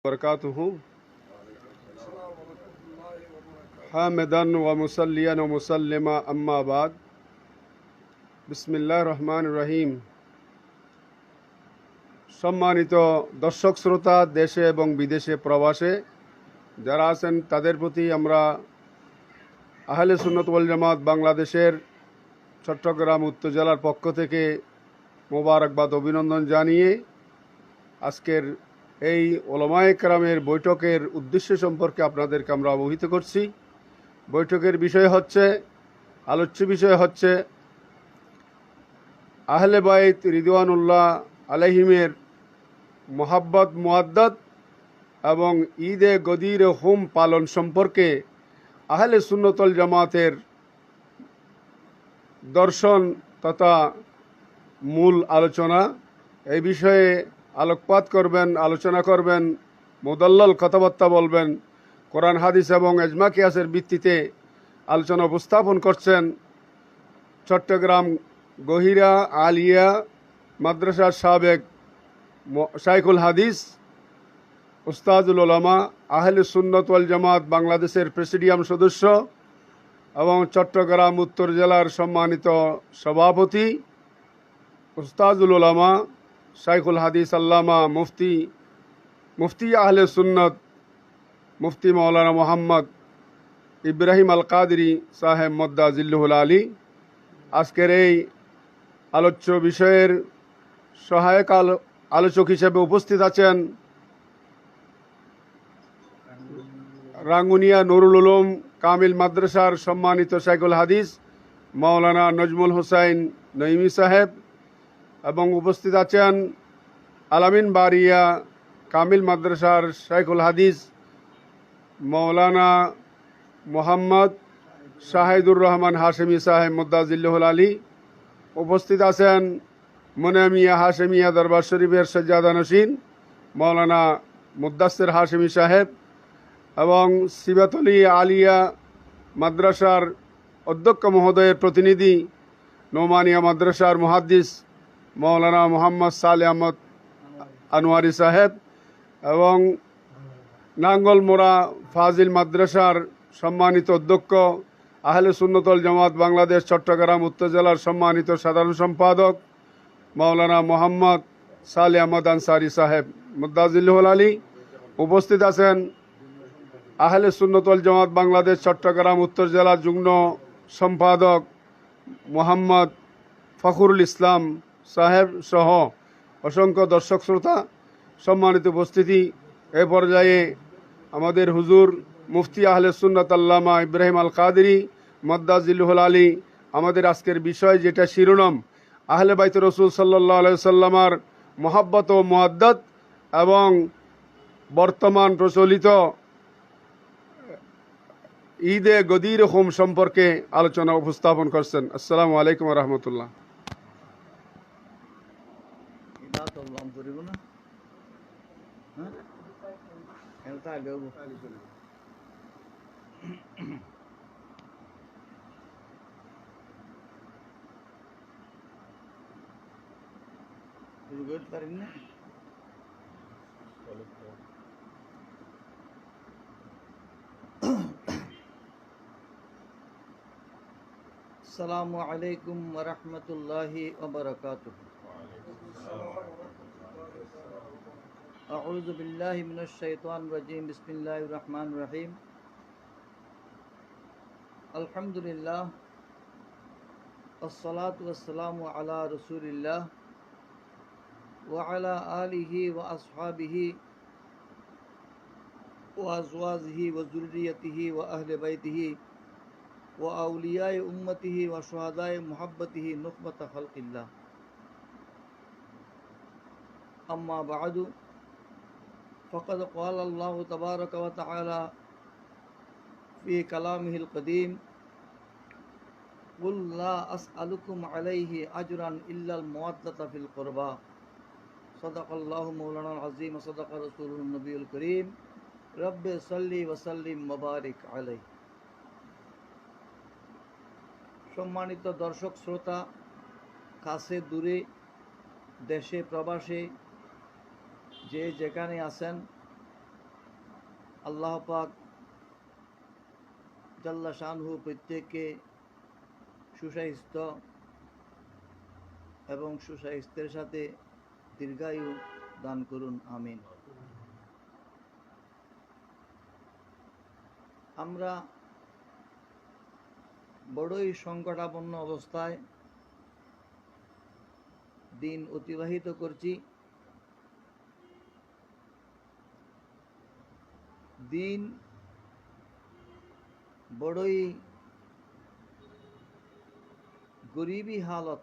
बरकातुहू हामिदन व मुसल्लियन व मुसल्लिमा अम्मा बाद बिस्मिल्लाहिर रहमानिर रहीम। সম্মানিত দর্শক শ্রোতা, দেশে এবং বিদেশে প্রবাসে যারা আছেন তাদের প্রতি আমরা আহলে সুন্নাত ওয়াল জামাত বাংলাদেশের চট্টগ্রাম উত্তর জেলার পক্ষ থেকে মোবারকবাদ অভিনন্দন জানিয়ে আজকের এই ওলামায়ে কেরামের বৈঠকের উদ্দেশ্য সম্পর্কে আপনাদেরকে আমরা অবহিত করছি। বৈঠকের বিষয় হচ্ছে, আলোচ্য বিষয় হচ্ছে আহলে বাইত রিদওয়ানুল্লাহ আলাইহিমের মোহাব্বত মুআদ্দাত এবং ঈদে গদির হুম পালন সম্পর্কে আহলে সুন্নাত ওয়াল জামাতের দর্শন তথা মূল আলোচনা। এই বিষয়ে আলোকপাত করবেন, আলোচনা করবেন, মুদাল্লাল কথাবার্তা বলবেন, কোরআন হাদিস এবং ইজমা কিয়াসের ভিত্তিতে আলোচনা উপস্থাপন করছেন চট্টগ্রাম গহিরা আলিয়া মাদ্রাসার সাবেক শাইখুল হাদিস উস্তাদুল উলামা আহলে সুন্নাত ওয়াল জামাত বাংলাদেশের প্রেসিডিয়াম সদস্য এবং চট্টগ্রাম উত্তর জেলার সম্মানিত সভাপতি উস্তাদুল উলামা শাইখুল হাদিস আল্লামা মুফতি আহলে সুন্নত মুফতি মৌলানা মোহাম্মদ ইব্রাহিম আল কাদরি সাহেব মদ্দা জিল্লুহুল আলী আজকের এই আলোচ্য বিষয়ের সহায়ক আলোচক হিসেবে উপস্থিত আছেন রাঙ্গুনিয়া নুরুল উলুম কামিল মাদ্রাসার সম্মানিত শাইখুল হাদিস মৌলানা নজমুল হুসাইন নঈমি সাহেব এবং উপস্থিত আছেন আলামিন বারিয়া কামিল মাদ্রাসার শাইখুল হাদিস মৌলানা মোহাম্মদ শাহিদুর রহমান হাশেমি সাহেব মুদ্দাজিল্লুহুল আলী। উপস্থিত আছেন মুনামিয়া হাশেমিয়া দরবার শরীফের সজ্জাদা নশীন মৌলানা মুদ্দাসির হাশেমি সাহেব এবং সিবাতলি আলিয়া মাদ্রাসার অধ্যক্ষ মহোদয়ের প্রতিনিধি নোমানিয়া মাদ্রাসার মুহাদ্দিস মৌলানা মোহাম্মদ সালে আহমদ আনোয়ারি সাহেব এবং নাঙ্গলমোড়া ফাজিল মাদ্রাসার সম্মানিত অধ্যক্ষ আহলে সুন্নাত ওয়াল জামাত বাংলাদেশ চট্টগ্রাম উত্তর জেলার সম্মানিত সাধারণ সম্পাদক মৌলানা মোহাম্মদ সালে আহমদ আনসারি সাহেব মুদ্দাজিল্লুহুল আলী। উপস্থিত আছেন আহলে সুন্নাত ওয়াল জামাত বাংলাদেশ চট্টগ্রাম উত্তর জেলার যুগ্ম সম্পাদক মোহাম্মদ ফখরুল ইসলাম সাহেব সহ অসংখ্য দর্শক শ্রোতা। সম্মানিত উপস্থিতি, এ পর্যায়ে আমাদের হুজুর মুফতি আহলে সুন্নাত আল্লামা ইব্রাহিম আল কাদরি মদ্দাজিল্লুহুল আলী আমাদের আজকের বিষয়, যেটা শিরোনাম আহলে বাইত রসুল সাল্লাল্লাহু আলাইহি সাল্লামার মোহাব্বত ও মুআদ্দাত এবং বর্তমান প্রচলিত ঈদে গদির হুম সম্পর্কে আলোচনা উপস্থাপন করছেন। আসসালামু আলাইকুম ওয়া রাহমাতুল্লাহ। আসসালামু আলাইকুম ওয়া রাহমাতুল্লাহি ওয়া বারাকাতুহু। আউযু বিল্লাহি মিনাশ শাইতানির রাজীম। বিসমিল্লাহির রহমানির রহিম। আলহামদুলিল্লাহ ওয়াসসালাতু ওয়াসসালামু আলা রাসূলিল্লাহ ওয়া আলা আলিহি ওয়া আসহাবিহি ওয়া আজওয়াজিহি ওয়া যুররিয়াতিহি ওয়া আহলি বাইতিহি ওয়া আউলিয়ায়ে উম্মতিহি ওয়া শুহাদায়ে মুহাব্বতিহি নুখবাত খালকিল্লাহ। আম্মা বা'দু ফাকাদ ক্বালা আল্লাহু তাবারাকা ওয়া তাআলা ফি কালামিহিল কাদীম কুল লা আসআলুকুম আলাইহি আজরান ইল্লাল মুওয়াদ্দাতা ফিল কুরবা। সাদাকাল্লাহু মাওলানাল আযীম ওয়া সাদাকা রাসূলুন নবিয়ুল কারীম। রব্বে সাল্লি ওয়া সাল্লিম ওয়া বারিক আলাইহি। সম্মানিত দর্শক শ্রোতা, কাছে দূরে দেশে প্রবাসে যে যেখানে আছেন আল্লাহ পাক জাল্লা শানহু প্রত্যেককে সুস্বাস্থ্য এবং সুস্বাস্থ্যের সাথে দীর্ঘায়ু দান করুন, আমিন। আমরা বড়ই সংকটাপন্ন অবস্থায় দিন অতিবাহিত করছি। দিন বড়ই গরিবী হালত।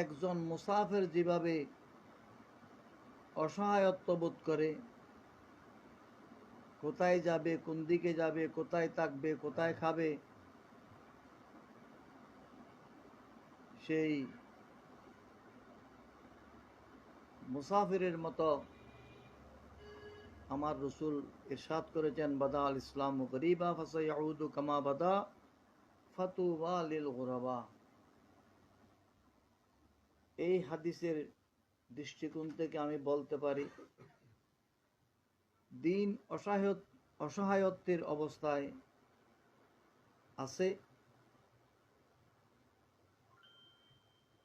একজন মুসাফির যেভাবে অসহায়ত্ব বোধ করে, কোথায় যাবে, কোন দিকে যাবে, কোথায় থাকবে, কোথায় খাবে, সেই মুসাফিরের মতো আমার রসুল ইরশাদ করেছেন, বাদা আল ইসলাম গরিবা ফাসায়াউদু কামা বাদা ফাতুবা লিল গুরাবা। এই হাদিসের দৃষ্টিকোণ থেকে আমি বলতে পারি, দিন অসহায়ত্বের অবস্থায় আছে।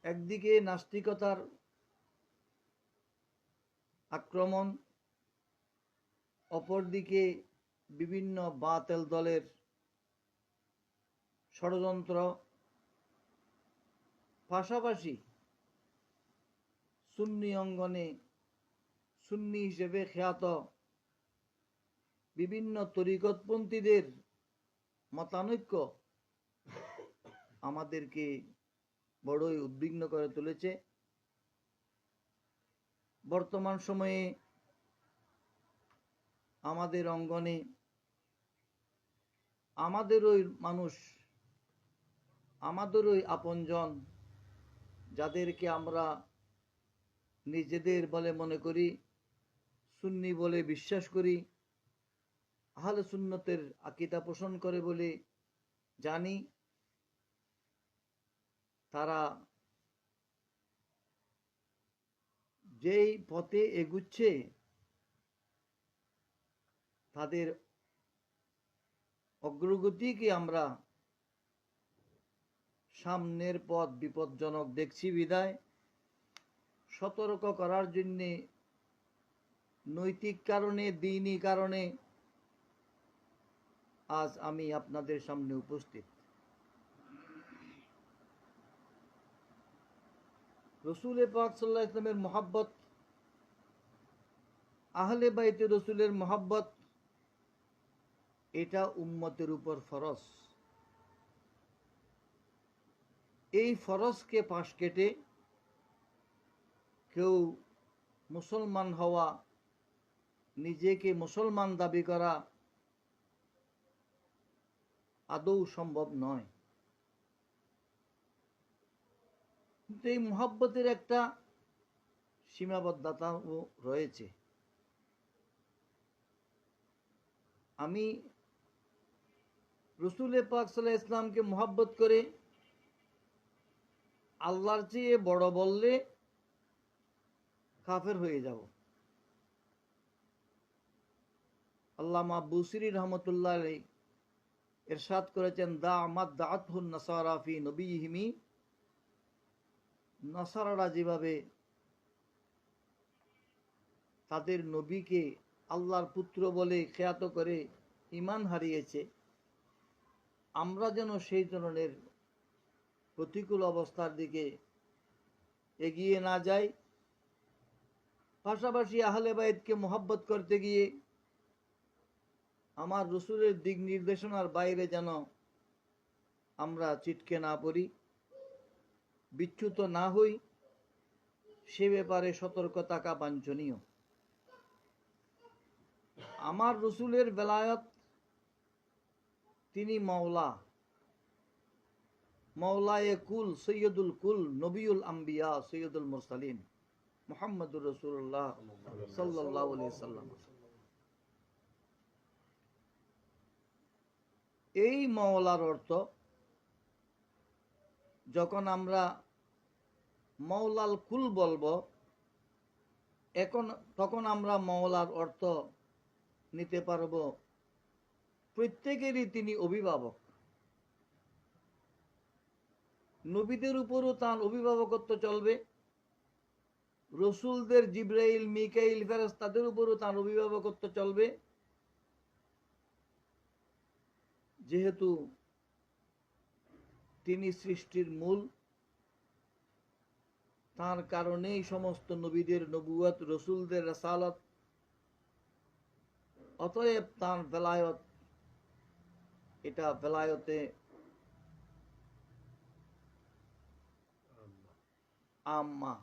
একদিকে নাস্তিকতার আক্রমণ, অপরদিকে বিভিন্ন বাতিল দলের ষড়যন্ত্র, পাশাপাশি সুন্নি অঙ্গনে সুন্নি হিসেবে খ্যাত বিভিন্ন তরিকতপন্থীদের মতানৈক্য আমাদেরকে বড়ই উদ্বিগ্ন করে তুলেছে। বর্তমান সময়ে আমাদের অঙ্গনে আমাদেরই মানুষ, আমাদেরই আপনজন, যাদেরকে আমরা নিজেদের বলে মনে করি, সুন্নি বলে বিশ্বাস করি, আহলে সুন্নতের আকীদা পোষণ করে বলে জানি, তারা যেই পথে এগুচ্ছে তাদের অগ্রগতিকে আমরা সামনের পথ বিপজ্জনক দেখছি বিদায় সতর্ক করার জন্যে নৈতিক কারণে, দ্বীনি কারণে আজ আমি আপনাদের সামনে উপস্থিত। রসুল পাক সাল্লাল্লাহু আলাইহি ওয়াসাল্লামের মহব্বত, আহলে বাইতে রসুলের মহব্বত, এটা উম্মতের উপর ফরজ। এই ফরজকে পাশ কেটে কেউ মুসলমান হওয়া, নিজেকে মুসলমান দাবি করা আদৌ সম্ভব নয়। কিন্তু এই মুহাব্বতের একটা সীমাবদ্ধতাও রয়েছে। আমি রসুল পাক সাল্লাল্লাহু আলাইহি ওয়াসাল্লামকে মুহাব্বত করে আল্লাহর চেয়ে বড় বললে কাফের হয়ে যাব। আল্লামা বুসিরি রহমতুল্লাহ আলাইহি ইরশাদ করেছেন, দা মাদ দাআতহুন নাসারা ফি নবিয়িহিমি, নাসারারা যেভাবে তাদের নবীকে আল্লাহর পুত্র বলে খ্যাত করে ঈমান হারিয়েছে, আমরা যেন সেই ধরনের প্রতিকূল অবস্থার দিকে এগিয়ে না যাই। পাশাপাশি আহলে বাইতকে মুহাব্বত করতে গিয়ে আমার রসুলের দিক নির্দেশনার বাইরে যেন আমরা ছিটকে না পড়ি, বিচ্যুত না হই, সে ব্যাপারে সতর্ক থাকা বাঞ্ছনীয়। আমার রসুলের বেলায়ত, তিনি মাওলা, মাওলায়ে কুল, সৈয়দুল কুল, নবিউল আম্বিয়া, সৈয়দুল মুরসালিন, মুহাম্মদুর রাসূলুল্লাহ সাল্লাল্লাহু আলাইহি ওয়াসাল্লাম। এই মাওলার অর্থ, যখন আমরা মাওলাল কুল বলবো, তখন আমরা মওলার অর্থ নিতে পারব প্রত্যেকেরই তিনি অভিভাবক। নবীদের উপরও তার অভিভাবকত্ব চলবে, রসুলদের জিব্রাইল মিকাইল ফেরেশতাদের উপরও তার অভিভাবকত্ব চলবে, যেহেতু তিনি সৃষ্টির মূল। তার কারণেই সমস্ত নবীদের নবুয়ত, রসুলদের রাসালত, অতএব তার বেলায়ত, এটা বেলায়তে আম্মা,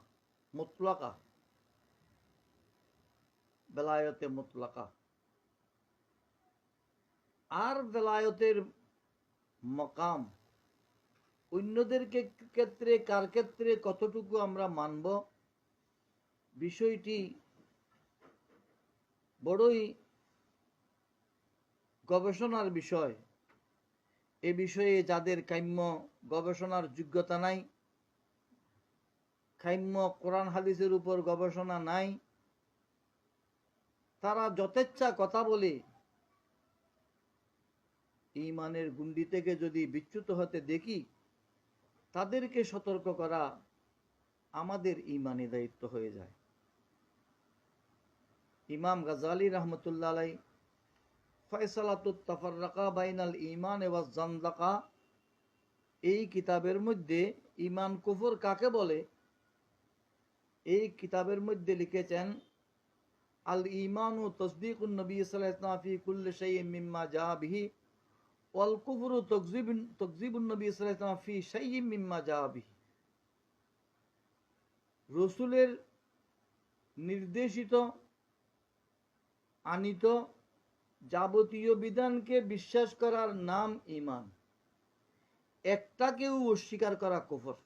মুতলাকা, বেলায়তে মুতলাকা। আর বেলায়তের মকাম অন্যদের ক্ষেত্রে, কার ক্ষেত্রে কতটুকু আমরা মানব, বিষয়টি বড়ই গবেষণার বিষয়। এ বিষয়ে যাদের কাম্য গবেষণার যোগ্যতা নাই, কাম্য কোরআন হাদিসের উপর গবেষণা নাই, তারা যথেচ্ছা কথা বলে ঈমানের গুন্ডি থেকে যদি বিচ্যুত হতে দেখি, তাদেরকে সতর্ক করা আমাদের ঈমানি দায়িত্ব হয়ে যায়। ইমাম গাজালি রহমতুল্লাহ আলাইহি ফয়সালাতুত তাফাররাকা বাইনাল ঈমান ওয়াজ জানদাকা, এই কিতাবের মধ্যে ঈমান কুফর কাকে বলে, এই কিতাবের মধ্যে লিখেছেন, আল ঈমানু তাসদীকুন নবী সাল্লাল্লাহু আলাইহি ওয়াসাল্লাম ফি কুল্লি শাইইন মিম্মা জা বিহি ওয়াল কুফরু তাকযিবুন নবী সাল্লাল্লাহু আলাইহি ওয়াসাল্লাম ফি শাইইন মিম্মা জা বিহি। রসুলের নির্দেশিত আনিত যাবতীয় বিধানকে বিশ্বাস করার নাম ঈমান, একটাকেও অস্বীকার করা কুফর।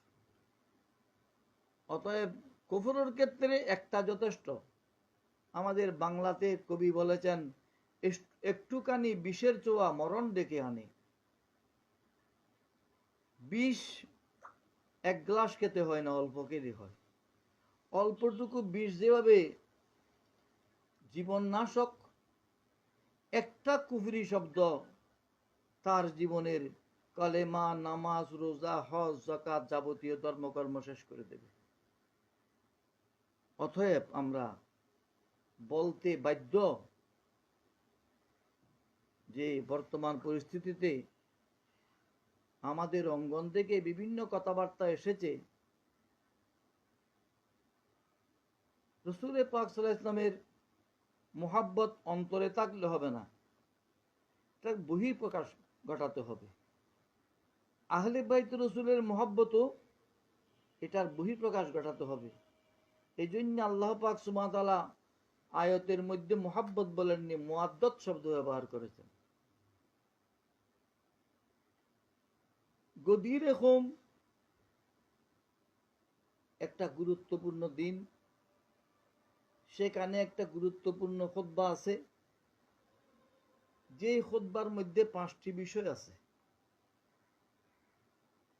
অতএব কুফরের ক্ষেত্রে একটা যথেষ্ট। আমাদের বাংলাতে কবি বলেছেন, একটুখানি বিষের চোয়া মরণ ডেকে আনে। বিষ এক গ্লাস খেতে হয় না, অল্প খেতে হয়। অল্পটুকু বিষ যেভাবে জীবননাশক, একটা কুফরি শব্দ তার জীবনের কালেমা, নামাজ, রোজা, হজ, যাকাত যাবতীয় ধর্মকর্ম শেষ করে দেবে। অতএব আমরা বলতে বাধ্য যে বর্তমান পরিস্থিতিতে আমাদের অঙ্গন থেকে বিভিন্ন কথাবার্তা এসেছে, রাসূল পাক সাল্লাল্লাহু আলাইহি ওয়াসাল্লামের মুহাব্বত অন্তরে থাকলে হবে না, এটা বহিঃপ্রকাশ ঘটাতে হবে। আহলে বাইত রাসূলের মুহাব্বতও এটার বহিঃপ্রকাশ ঘটাতে হবে। এই জন্য আল্লাহ পাক সুবহানাহু ওয়া তাআলা আয়াতের মধ্যে মুহাব্বত বলেননি, মুআদ্দাত শব্দ ব্যবহার করেছেন। গদির খুম একটা গুরুত্বপূর্ণ দিন, সেখানে একটা গুরুত্বপূর্ণ খুতবা আছে, যে খুতবার মধ্যে 5টি বিষয় আছে।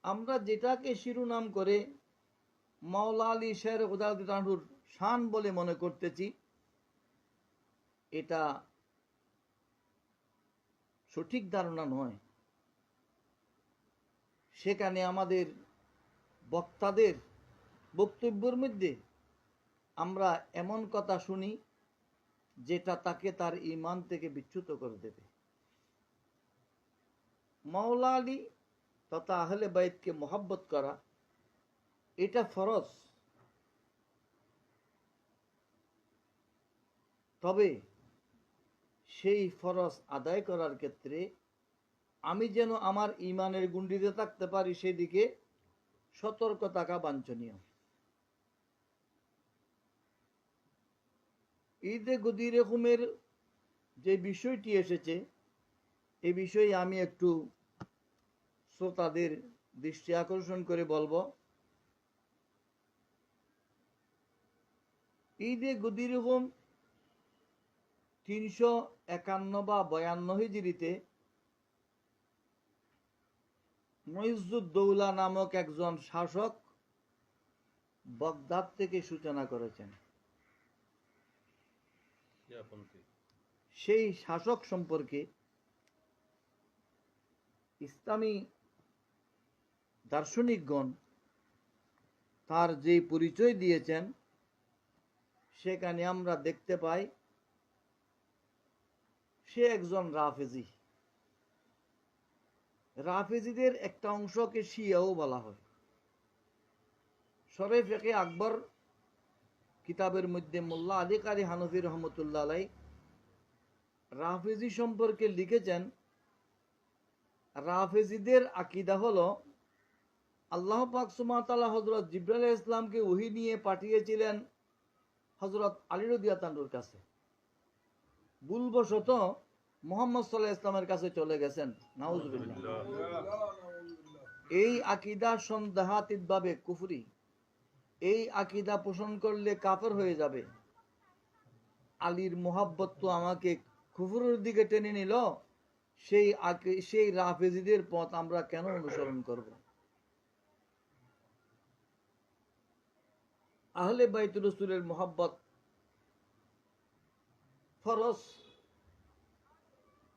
আমরা যেটাকে শিরোনাম করে মাওলা আলী শের খুদার শান বলে মনে করতেছি, এটা সঠিক ধারণা নয়। সেখানে আমাদের বক্তাদের বক্তব্যের মধ্যে আমরা এমন কথা শুনি যেটা তাকে তার ঈমান থেকে বিচ্যুত করে দেবে। মাওলা আলী তথা আহলে বাইতকে মহব্বত করা এটা ফরজ। তবে সেই ফরজ আদায় করার ক্ষেত্রে আমি যেন আমার ঈমানের গুন্ডিতে থাকতে পারি, সেদিকে সতর্ক থাকা বাঞ্ছনীয়। ঈদে গদিরে খুমের যে বিষয়টি এসেছে, এই বিষয়ে আমি একটু শ্রোতাদের দৃষ্টি আকর্ষণ করে বলবো। ঈদে গদিরে খুম 351 বা 52 হিজরিতে মুইজ্জুদ্দৌলা নামক একজন শাসক বাগদাদ থেকে সূচনা করেছেন। সেই শাসক সম্পর্কে ইসলামী দার্শনিকগণ তার যে পরিচয় দিয়েছেন সেখানে আমরা দেখতে পাই সে একজন রাফেজি। রাফেজিদের একটা অংশকে শিয়াও বলা হয়। শরে ফিকে আকবর কিতাবের মধ্যে মোল্লা আলী কারি হানফি রহমতুল্লাহ আলাই রাফেজি সম্পর্কে লিখেছেন, রাফেজিদের আকিদা হলো আল্লাহ পাক সুবহানাহু ওয়া তাআলা হযরত জিবরাইল আলাইহিস ইসলামকে ওহী নিয়ে পাঠিয়েছিলেন হযরত আলী রাদিয়াল্লাহু আনহুর কাছে। ভুলবশত মুহাম্মদ সাল্লাল্লাহু আলাইহি ইসলামের কাছে চলে গেছেন, নাউজুবিল্লাহ। এই আকিদা সন্দেহাতীতভাবে কুফরি। এই আকিদা পোষণ করলে কাফের হয়ে যাবে। আলীর মোহাব্বত তো আমাকে কুফরের দিকে টেনে নিল, সেই রাফেজিদের পথ আমরা কেন অনুসরণ করব? আহলে বাইত রাসূলের মোহাব্বত ফরজ,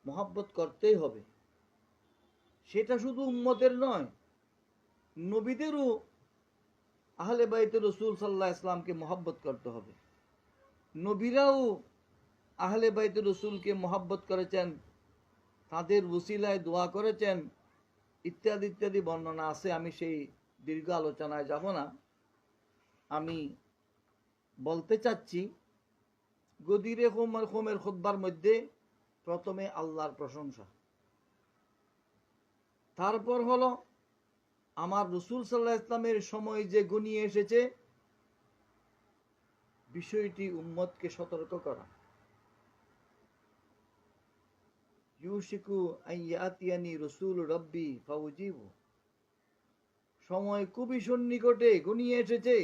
মোহাব্বত করতেই হবে। সেটা শুধু উম্মতের নয়, নবীদেরও আহলে বাইত রাসূল সাল্লাল্লাহু আলাইহি ইসলামকে মোহাব্বত করতে হবে। নবীরাও আহলে বাইত রাসূলকে মোহাব্বত করেছেন, তাদের ওসিলায় দোয়া করেছেন, ইত্যাদি ইত্যাদি বর্ণনা আছে। আমি সেই দীর্ঘ আলোচনায় যাব না। আমি বলতে চাচ্ছি, গদিরে হোমের খুতবার মধ্যে প্রথমে আল্লাহর প্রশংসা, তারপর হলো আমার রসুল সাল্লাল্লাহু আলাইহি ইসলামের সময় যে ঘনিয়ে এসেছে বিষয়টি উম্মতকে সতর্ক করা। ইউশিকু আন ইয়াতিয়ানি রাসূল রাব্বি ফাউজিবু, সময় খুবই সন্নিকটে ঘনিয়ে এসেছে,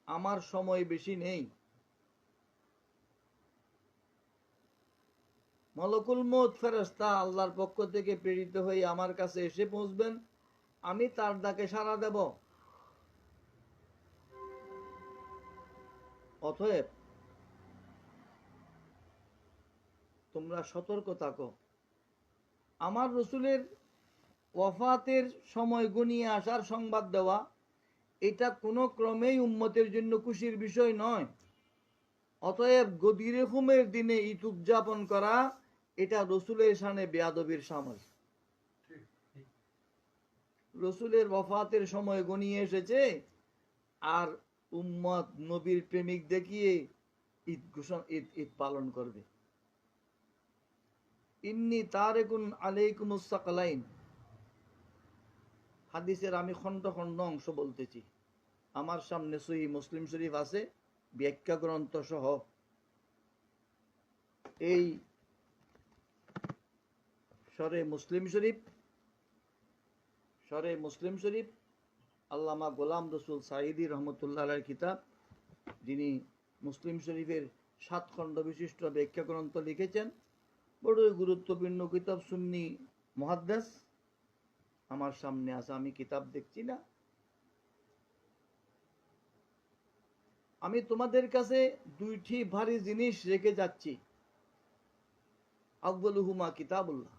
আমার সময় বেশি নেই। মালাকুল মউত ফেরেশতা আল্লাহর পক্ষ থেকে প্রেরিত হয়ে আমার কাছে এসে পৌঁছবেন, আমি তার ডাকে সাড়া দেব। অতএব তোমরা সতর্ক থাকো। আমার রসুলের ওয়াফাতের সময় ঘনিয়ে আসার সংবাদ দেওয়া এটা কোনো ক্রমেই উম্মতের জন্য খুশির বিষয় নয়। অতএব গদিরে হুমের দিনে ঈদ উদযাপন করা এটা রসুলের শানে বেয়াদবির সামিল। রসুলের ওয়াফাতের সময় ঘনিয়ে এসেছে আর উম্মত নবীর প্রেমিক দেখিয়ে ঈদ পালন করবে। ইন্নী তারিকুন আলাইকুমুস সাকলাইন হাদিসের আমি খণ্ড খণ্ড অংশ বলতেছি। আমার সামনে সহিহ মুসলিম শরীফ আছে ব্যাখ্যা গ্রন্থ সহ। এই শরে মুসলিম শরীফ আল্লামা গোলাম রসুল সাঈদী রহমতুল্লাহ আলাইহির কিতাব, যিনি মুসলিম শরীফের 7 খণ্ড বিশিষ্ট ব্যাখ্যা গ্রন্থ লিখেছেন। বড়ই গুরুত্বপূর্ণ কিতাব। সুন্নি মুহাদ্দিস আমার সামনে আছে, আমি কিতাব দেখছি না। আমি তোমাদের কাছে দুইটি ভারী জিনিস রেখে যাচ্ছি। আউয়ালুহুমা কিতাবুল্লাহ,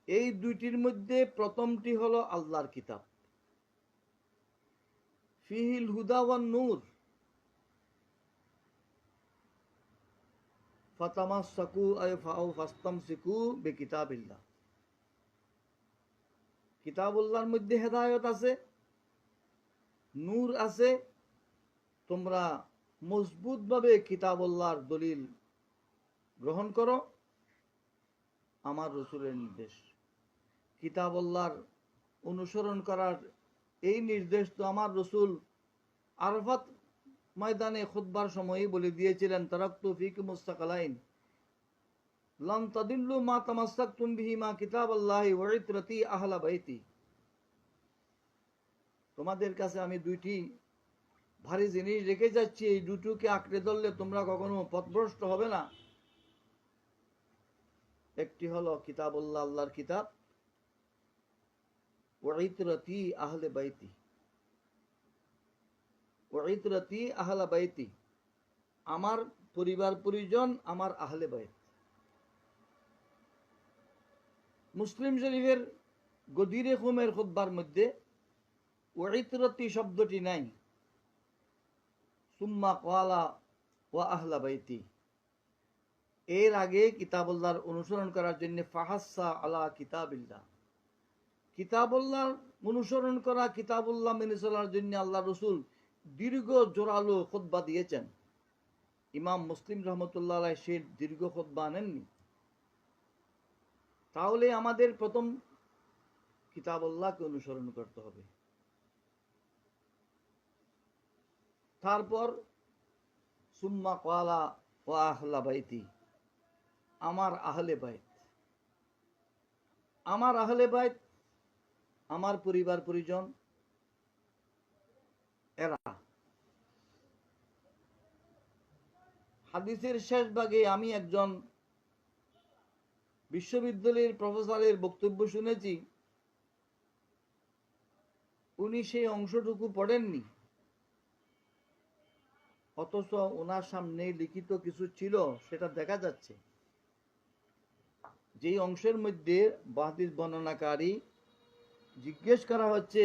এই দুইটির মধ্যে প্রথমটি হলো আল্লাহর কিতাব। ফিহিল হুদা ওয়ান নূর ফাতামাসসাকু আও ফাস্তামসিকু বিকিতাবিল্লাহ। কিতাবুল্লাহর মধ্যে হেদায়েত আছে, নূর আছে। তোমরা মজবুতভাবে কিতাবুল্লাহর দলিল গ্রহণ করো। আমার রসুলের নির্দেশ, কিতাবুল্লাহর অনুসরণ করার এই নির্দেশ তো আমার রসুল আরাফাত ময়দানে খুতবার সময়ই বলে দিয়েছিলেন, তারাকতু ফিকুমুস সাকলাইন লান তাদিল্লু মা তামাসসাকতুম বিহিমা কিতাবাল্লাহি ওয়া ইতরাতি আহলা বাইতি। তোমাদের কাছে আমি দুইটি ভারী জিনিস রেখে যাচ্ছি, এই দুটোকে আঁকড়ে ধরলে তোমরা কখনো পথভ্রষ্ট হবে না। একটি হলো কিতাবুল্লাহ, আল্লাহর কিতাব, ওয়া ইতরাতি আহলে বাইতি, ওয়া ইতরাতি আহলা বাইতি, আমার পরিবার পরিজন, আমার আহলে বাইত। মুসলিম শরীফের গদিরে খুমের খুতবার মধ্যে ওয়াইতরতি শব্দটি নাই, সুম্মা ক্বালা ওয়া আহলা বাইতি। এর আগে কিতাবুল্লাহর অনুসরণ করার জন্য ফাহাসা আলা কিতাবিল্লাহ, কিতাবুল্লাহর অনুসরণ করা, কিতাবুল্লাহ মেনে চলার জন্য আল্লাহ রসুল দীর্ঘ জোরালো খুতবা দিয়েছেন। ইমাম মুসলিম রহমতুল্লাহ আলাইহি সে দীর্ঘ খুতবা আনেননি। তাহলে আমাদের প্রথম কিতাবুল্লাহকে অনুসরণ করতে হবে। তারপর সুম্মা ক্বালা ওয়া আহলা বাইতি, আমার আহলে বাইত। আমার আহলে বাইত, আমার পরিবার পরিজন, এরা। হাদিসের শেষ ভাগে আমি একজন বিশ্ববিদ্যালয়ের প্রফেসরের বক্তব্য শুনেছি, উনি সেই অংশটুকু পড়েননি, অথচ ওনার সামনে লিখিত কিছু ছিল, সেটা দেখা যাচ্ছে। যেই অংশের মধ্যে হাদিস বর্ণনাকারী জিজ্ঞেস করা হচ্ছে,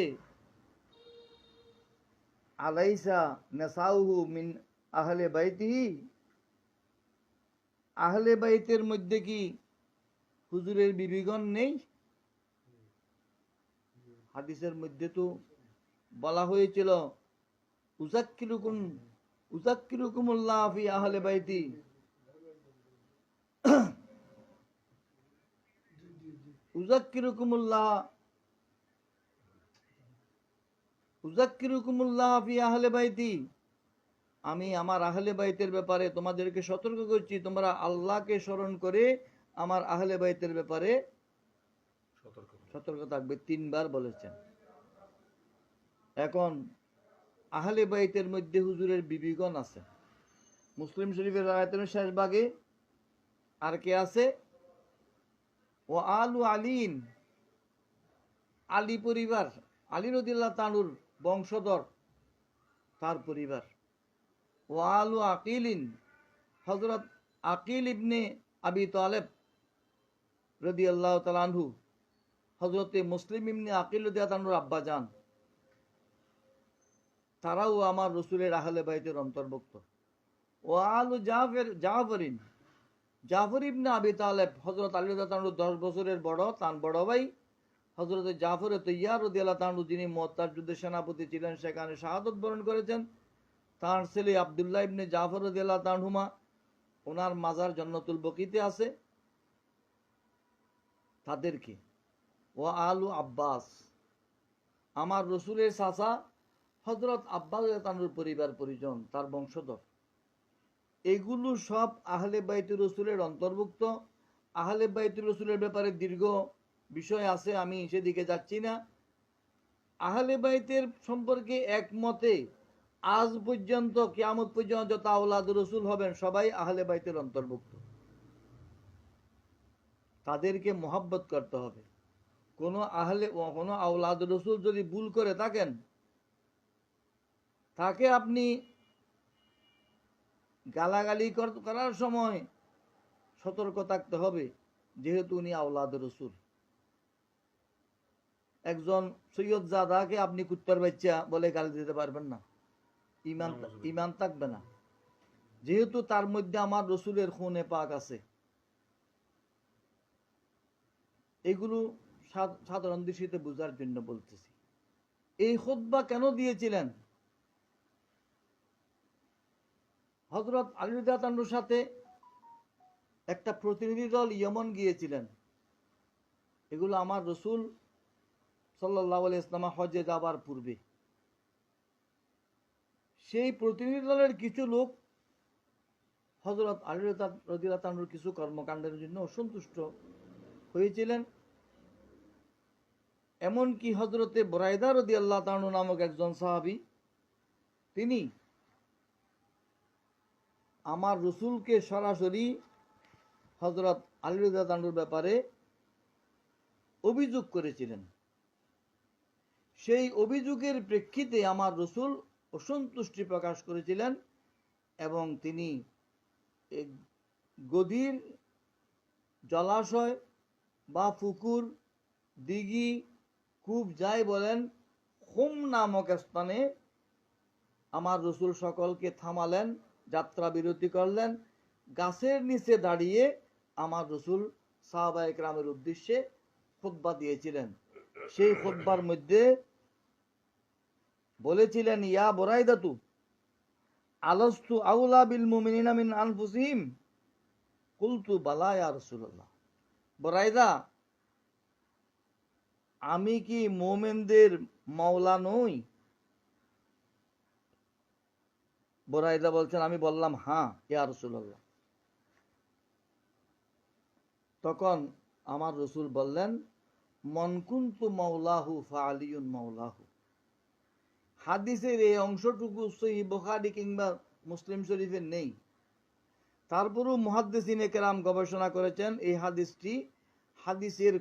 আলাইসা নাসাউহু মিন আহলে বাইতিহি, আহলে বাইতের মধ্যে কি হুজুরের বিবিগণ নেই? হাদিসের মধ্যে তো বলা হয়েছিল, উযাক্কিরুকুমুল্লাহ ফি আহলে বাইতি, উযাক্কিরুকুমুল্লাহ ফি আহলে বাইতি, আমি আমার আহলে বাইতের ব্যাপারে তোমাদেরকে সতর্ক করছি, তোমরা আল্লাহকে স্মরণ করে আমার আহলে বাইতের ব্যাপারে সতর্ক থাকবে। 3 বার বলেছেন। এখন আহলে বাইতের মধ্যে হুজুরের বিবিগণ আছে। মুসলিম শরীফের আয়াতের শেষ ভাগে আর কে আছে? ও আলু আলীন, আলী পরিবার, আলী রাদিয়াল্লাহু তাআলার বংশধর, তার পরিবার। ও আলু আকিলিন, হযরত আকিল ইবনে আবি তালেব রাদিয়াল্লাহু তাআলা আনহু, হযরতে মুসলিম ইবনে আকিল রাদিয়াল্লাহু তাআলার আব্বা জান, তারাও আমার রসুলের আহলে বাইতের অন্তর্ভুক্ত। ও আলু জাফরিন, জাফর ইবনে আবি তালেব, হযরত আলী রাদিয়াল্লাহু তাআলা 10 বছরের বড়, তার বড় ভাই হযরত জাফর তৈয়ার রাদিয়াল্লাহু তাআলা, যিনি মুআত্তার যুদ্ধের সেনাপতি ছিলেন, সেখানে শাহাদত বরণ করেছেন। তার ছেলে আব্দুল্লাহ ইবনে জাফর রাদিয়াল্লাহু তাআলা, ওনার মাজার জান্নাতুল বকিতে আছে। তাদেরকে ও আলু আব্বাস, আমার রসুলের চাচা হযরত আব্বাস রাদিয়াল্লাহু পরিবার পরিজন, তার বংশধর, এগুলো সব আহলে বাইতুর রসুলের অন্তর্ভুক্ত। আহলে বাইতুর রসুলের ব্যাপারে দীর্ঘ বিষয় আছে, আমি সেদিকে যাচ্ছি না। আহলে বাইতের সম্পর্কে একমতে আজ পর্যন্ত কিয়ামত পর্যন্ত যত আওলাদ রসুল হবেন সবাই আহলে বাইতের অন্তর্ভুক্ত। তাদেরকে মহব্বত করতে হবে। কোনো আওলাদ রসুল যদি ভুল করে থাকেন, তাকে আপনি গালাগালি করার সময় সতর্ক থাকতে হবে, যেহেতু উনি আওলাদ রসুল। একজন সৈয়দ জাদাকে আপনি কুত্তার বাচ্চা বলে গালি দিতে পারবেন না, ইমান থাকবে না, যেহেতু তার মধ্যে আমার রসুলের খুনে পাক আছে। এগুলো সাধারণ দৃষ্টিতে বোঝার জন্য বলতেছি। এই খুতবা কেন দিয়েছিলেন? হযরত আলী রাদিয়াল্লাহু তাআলার সাথে একটা প্রতিনিধি দল ইয়েমন গিয়েছিলেন। এগুলো আমার রসুল সাল্লাল্লাহু আলাইহি ওয়াসাল্লাম হজ্জে যাবার পূর্বে। সেই প্রতিনিধি দলের কিছু লোক হযরত আলী রাদিয়াল্লাহু তাআলার কিছু কর্মকাণ্ডের জন্য অসন্তুষ্ট হয়েছিলেন। এমনকি হযরতে বুরাইদা রাদিয়াল্লাহু তাআলা নামক একজন সাহাবী, তিনি আমার রসুলকে সরাসরি হযরত আলী রাদিয়াল্লাহু তাআলার ব্যাপারে অভিযোগ করেছিলেন। সেই অভিযোগের প্রেক্ষিতে আমার রসুল অসন্তুষ্টি প্রকাশ করেছিলেন এবং তিনি এই গদির জলাশয় বা পুকুর, দিঘি, কূপ যাই বলেন, হুম নামক স্থানে আমার রসুল সকলকে থামালেন, যাত্রা বিরতি করলেন। গাছের নিচে দাঁড়িয়ে আমার রসুল সাহাবা একরামের উদ্দেশ্যে খুতবা দিয়েছিলেন। সেই খুতবার মধ্যে বলেছিলেন, ইয়া বুরাইদাতু আলাস্তু আউলা বিল মুমিনিনা মিন আনফুসিহিম, কুলতু বালা ইয়া রাসূলুল্লাহ। বুরাইদা, আমি কি মুমিনদের মাওলা নই? বুরাইদা বলছেন, আমি বললাম হ্যাঁ ইয়া রাসূলুল্লাহ। তখন আমার রসুল বললেন, মন কুনতু মাওলাহু ফাআলিয়ুন মাওলাহু। হাদিসের এই অংশটুকু সহিহ বুখারী কিংবা মুসলিম শরীফে নেই। তারপরও মুহাদ্দিসিনে কেরাম গবেষণা করেছেন এই হাদিসটি হাদিসের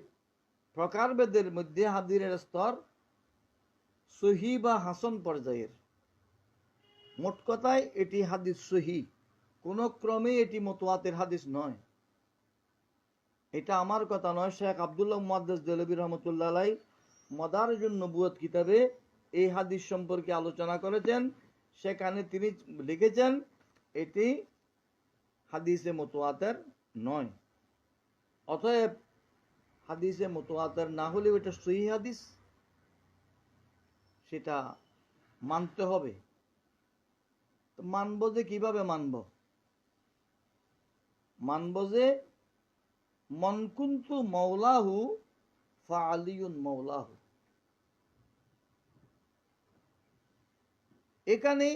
প্রকারভেদের মধ্যে হাদিসের স্তর সহিহ বা হাসান পর্যায়ের। মোট কথায় এটি হাদিস সহিহ, কোনো ক্রমে এটি মুতওয়াতির হাদিস নয়। এটা আমার কথা নয়, শেখ আব্দুল্লাহ মুহাদ্দিস দেহলভী রহমতুল্লাহ আলাইহি মাদারিজুন নবুওয়াত কিতাবে এই হাদিস সম্পর্কে আলোচনা করেছেন। সেখানে তিনি লিখেছেন এটি হাদিসে মুতওয়াতির নয়। অতএব হাদিসে মুতওয়াতির না হলেও এটা সহিহ হাদিস, সেটা মানতে হবে। তো মানব যে কিভাবে মানব? মানব যে মন কুনতু মাওলাহু ফাআলিয়ুন মাওলাহু। এখানে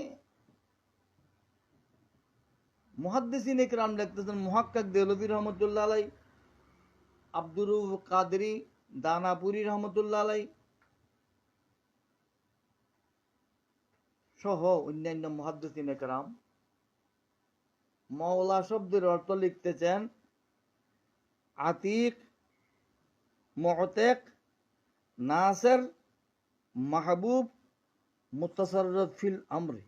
মুহাদ্দিসিন ইকরাম লিখতেছেন, মুহাক্কিক দেহলভী রহমতুল্লাহ আলাইহি, আব্দুর রউফ কাদরি দানাপুরি রহমতুল্লাহ আলাইহি সহ অন্যান্য মুহাদ্দিসিন ইকরাম মাওলা শব্দের অর্থ লিখতেছেন আতিক, মুতেক, নাসির, মাহবুব, মুতাসাররিফ ফিল আমরি।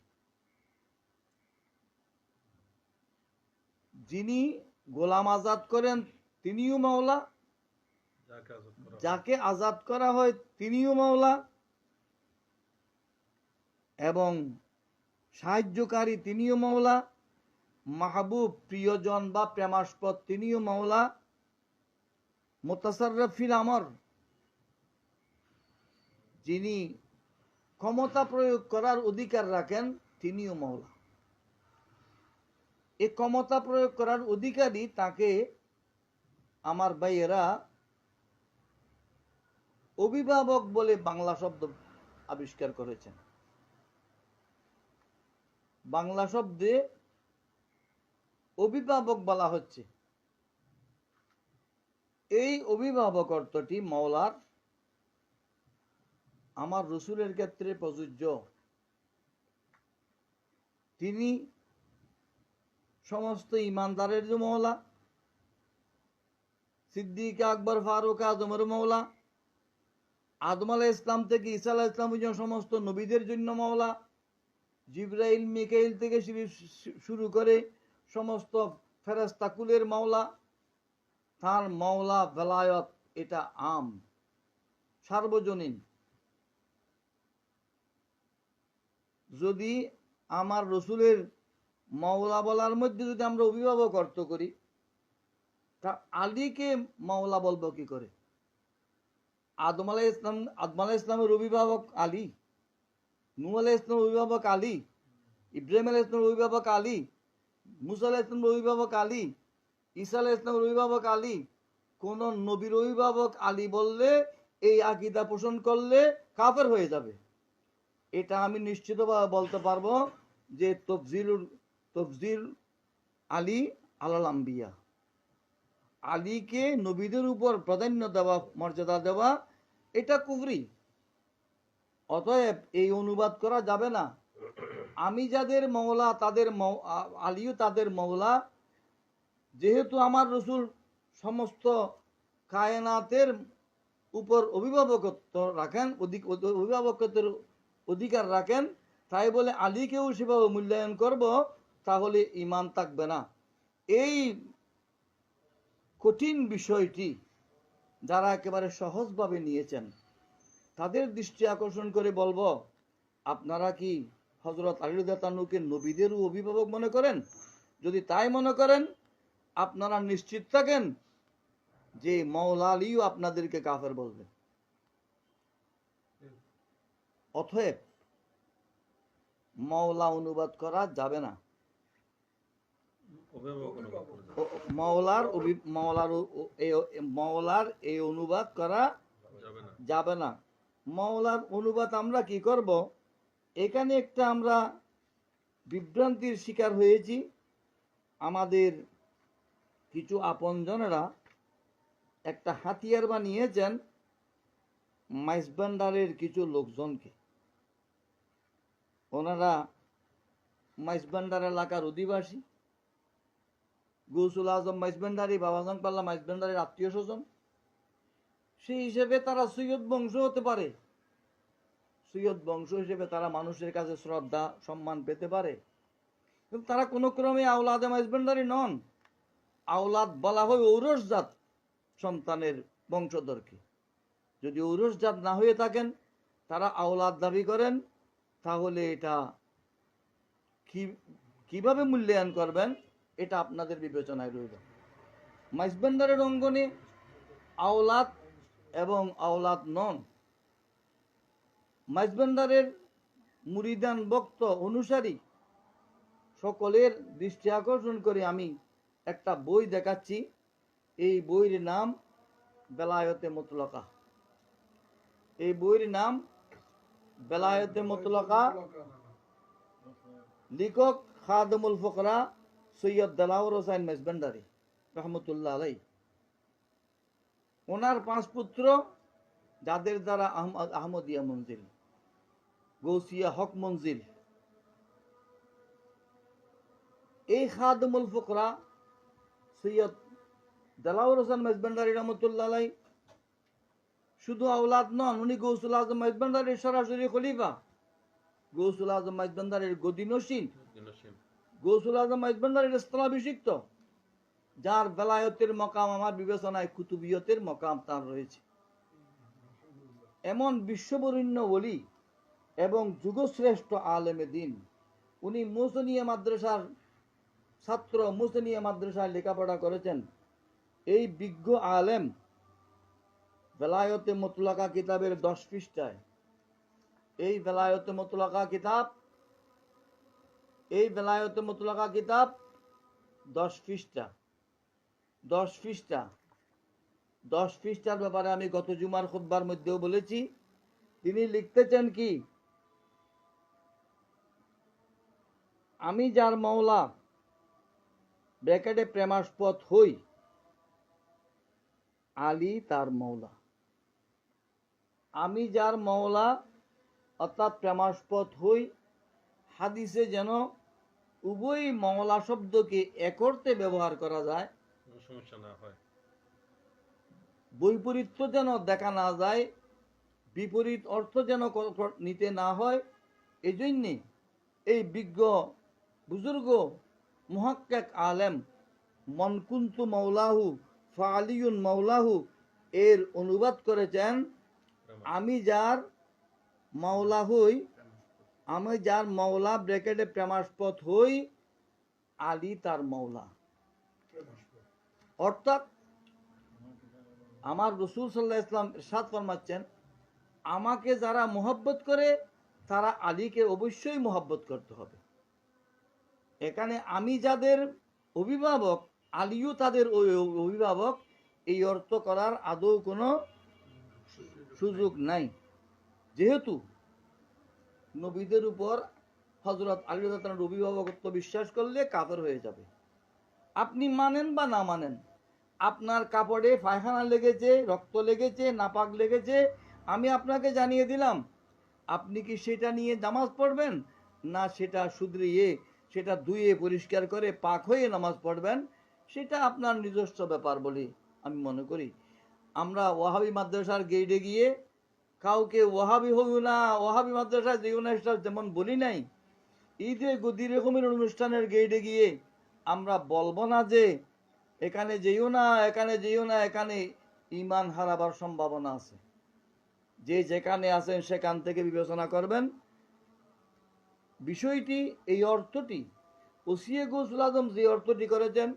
যিনি গোলাম আজাদ করেন তিনিও মাওলা, যাকে আজাদ করা হয় তিনিও মাওলা, এবং সাহায্যকারী তিনিও মাওলা, মাহবুব প্রিয়জন বা প্রেমাস্পদ তিনিও মাওলা, মুতাসাররিফ ফিল আমর যিনি ক্ষমতা প্রয়োগ করার অধিকার রাখেন তিনিও মাওলা। এই ক্ষমতা প্রয়োগ করার অধিকারী তাকে আমার ভাইয়েরা অভিভাবক বলে বাংলা শব্দ আবিষ্কার করেছেন। বাংলা শব্দে অভিভাবক বলা হচ্ছে। এই অভিভাবক অর্থটি মাওলার আমার রসুলের ক্ষেত্রে প্রযোজ্য। তিনি সমস্ত ইমানদারের মাওলা, সিদ্দিক আকবর ফারুক আজমের মাওলা, আদম আলাইহিস ইসলাম থেকে ঈসা আলাইহিস ইসলাম পর্যন্ত সমস্ত নবীদের জন্য মাওলা, জিবরাইল মিকাইল থেকে শুরু করে সমস্ত ফেরেশতা কুলের মাওলা। তার মাওলা বেলায়ত এটা আম, সার্বজনীন। যদি আমার রসুলের মাওলা বলার মধ্যে যদি আমরা অভিভাবক অর্থ করি, তা আলীকে মাওলা বলবো কি করে? আদম আলাইহিস ইসলামের অভিভাবক আলী, নূহ আলাইহিস ইসলামের অভিভাবক আলী, ইব্রাহিম আলাইহিস ইসলামের অভিভাবক আলী, মুসা আলাইহিস ইসলামের অভিভাবক আলী, ঈসা আলাইহিস ইসলামের অভিভাবক আলী। কোন নবীর অভিভাবক আলী বললে, এই আকীদা পোষণ করলে কাফের হয়ে যাবে। এটা আমি নিশ্চিতভাবে বলতে পারবো যে তফজিল আলী আলাল আম্বিয়া, আলীকে নবীদের উপর প্রাধান্য দেওয়া, মর্যাদা দেওয়া, এটা কুফরি। অতএব এই অনুবাদ করা যাবে না। আমি যাদের মওলা তাদের আলীও তাদের মওলা। যেহেতু আমার রসুল সমস্ত কায়নাতের উপর অভিভাবকত্ব রাখেন, অভিভাবকত্বের অধিকার রাখেন, তাই বলে আলীকেও সেভাবে মূল্যায়ন করব, তাহলে ইমান থাকবে না। এই কঠিন বিষয়টি যারা একেবারে সহজভাবে নিয়েছেন তাদের দৃষ্টি আকর্ষণ করে বলবো, আপনারা কি হযরত আলী রাদিয়াল্লাহু আনহুকে নবীদেরও অভিভাবক মনে করেন? যদি তাই মনে করেন, আপনারা নিশ্চিত থাকেন যে মাওলা আলীও আপনাদেরকে কাফের বলবে। অতএব মাওলা অনুবাদ করা যাবে না। মাওলার এই অনুবাদ করা যাবে না। মাওলার অনুবাদ আমরা কি করব? এখানে একটা আমরা বিভ্রান্তির শিকার হয়েছি। আমাদের কিছু আপনজনেরা একটা হাতিয়ার বানিয়েছেন মাইজভান্ডারের কিছু লোকজনকে। ওনারা মাইজভান্ডার এলাকার অধিবাসী, গৌসুল আজম মাইজভান্ডারি, বাবাজান পাল্লা মাইজভান্ডারের আত্মীয় স্বজন। সেই হিসেবে তারা সৈয়দ বংশ হতে পারে, সৈয়দ বংশ হিসেবে তারা মানুষের কাছে শ্রদ্ধা সম্মান পেতে পারে, কিন্তু তারা কোনো ক্রমে আওলাদে মাইজভান্ডারি নন। আওলাদ বলা হয় ঔরসজাত সন্তানের বংশধরকে। যদি ঔরসজাত না হয়ে থাকেন, তারা আওলাদ দাবি করেন, তাহলে এটা কিভাবে মূল্যায়ন করবেন এটা আপনাদের বিবেচনায় রইল। মাইজভান্ডারের অঙ্গনে আওলাদ এবং আওলাদ নন, মাইজভান্ডারের মুরিদান ভক্ত অনুসারী সকলের দৃষ্টি আকর্ষণ করে আমি একটা বই দেখাচ্ছি। এই বইয়ের নাম বেলায়েতে মুতলাকা। এই বইয়ের নাম বেলায়েতে মুতলাকা। লেখক খাদেমুল ফকরা সৈয়দ দেলাওয়ার হোসাইন মাইজভান্ডারি রহমতুল্লাহ আলাই। ওনার 5 পুত্র, যাদের দ্বারা আহমদিয়া মঞ্জিল, গৌসিয়া হক মঞ্জিল। এই খাদেমুল ফকরা সৈয়দ দেলাওয়ার হোসেন মাইজভান্ডারি রহমতুল্লাহ আলাই শুধু আওলাদ নন, উনি গৌসুল আজম মাইজভান্ডারির সরাসরি খলিফা, গৌসুল আজম মাইজভান্ডারির গদিনসীন, গৌসুল আজম মাইজভান্ডারির স্থলাভিষিক্ত, যার বেলায়েতের মকাম আমার বিবেচনায় কুতুবিয়তের মকাম তার রয়েছে। এমন বিশ্ববরেণ্য ওলি এবং যুগশ্রেষ্ঠ আলেমে দিন। উনি মুহসিনিয়া মাদ্রাসার ছাত্র, মুহসিনিয়া মাদ্রাসায় লেখাপড়া করেছেন। এই বিজ্ঞ আলেম বেলায়েতে মুতলাকা কিতাবের 10 পৃষ্ঠায়, এই বেলায়েতে মুতলাকা কিতাব, এই বেলায়েতে মুতলাকা কিতাব 10 পৃষ্ঠা, 10 পৃষ্ঠা, 10 পৃষ্ঠার ব্যাপারে আমি গত জুমার খুতবার মধ্যেও বলেছি। তিনি লিখতেছেন কি, আমি যার মাওলা ব্র্যাকেটে প্রেমাস্পদ হই, আলী তার মাওলা। আমি যার মাওলা অর্থাৎ প্রেমাস্পদ হই, হাদিসে যেন উভয় মাওলা শব্দকে এক অর্থে ব্যবহার করা যায়, সমস্যা না হয়, বৈপরীত্য যেন দেখা না যায়, বিপরীত অর্থ যেন নিতে না হয়। এই জন্যে এই বিজ্ঞ বুজুর্গ মুহাক্কিক আলেম মনকুন্তু মাওলাহু ফালিউন মাওলাহু এর অনুবাদ করেছেন, আমি যার মাওলা হই, আমি যার মাওলা ব্র্যাকেটে প্রেমাস্পদ হই, আলী তার মাওলা। অর্থাৎ আমার রাসূল সাল্লাল্লাহু আলাইহি ওয়াসাল্লাম ইরশাদ ফরমাচ্ছেন, আমাকে যারা মোহব্বত করে তারা আলীকে অবশ্যই মোহব্বত করতে হবে। এখানে আমি যাদের অভিভাবক, আলীও তাদের অভিভাবক, এই অর্থ করার আদৌ কোনো সুযোগ নাই। যেহেতু নবীদের উপর হযরত আলী রাদিয়াল্লাহু আনহুর অভিভাবকত্ব বিশ্বাস করলে কাফের হয়ে যাবে। আপনি মানেন বা না মানেন, আপনার কাপড়ে পায়খানা লেগেছে, রক্ত লেগেছে, নাপাক লেগেছে, আমি আপনাকে জানিয়ে দিলাম। আপনি কি সেটা নিয়ে নামাজ পড়বেন, না সেটা শুধরিয়ে, সেটা ধুয়ে পরিষ্কার করে পাক হয়ে নামাজ পড়বেন, সেটা আপনার নিজস্ব ব্যাপার বলে আমি মনে করি। আমরা ওয়াহাবি মাদ্রাসার গেইটে গিয়ে কাউকে ওয়াহাবি হইও না, ওয়াহাবি মাদ্রাসায় যেও না, যেমন বলি নাই, ঈদে গদি রকমের অনুষ্ঠানের গেইটে গিয়ে আমরা বলবো না যে এখানে যেও না, এখানে যেও না, এখানে ঈমান হারাবার সম্ভাবনা আছে। যে যেখানে আছেন সেখান থেকে বিবেচনা করবেন। বিষয়টি এই অর্থটি ওসিয়ে গৌসুল আজম যে অর্থটি করেছেন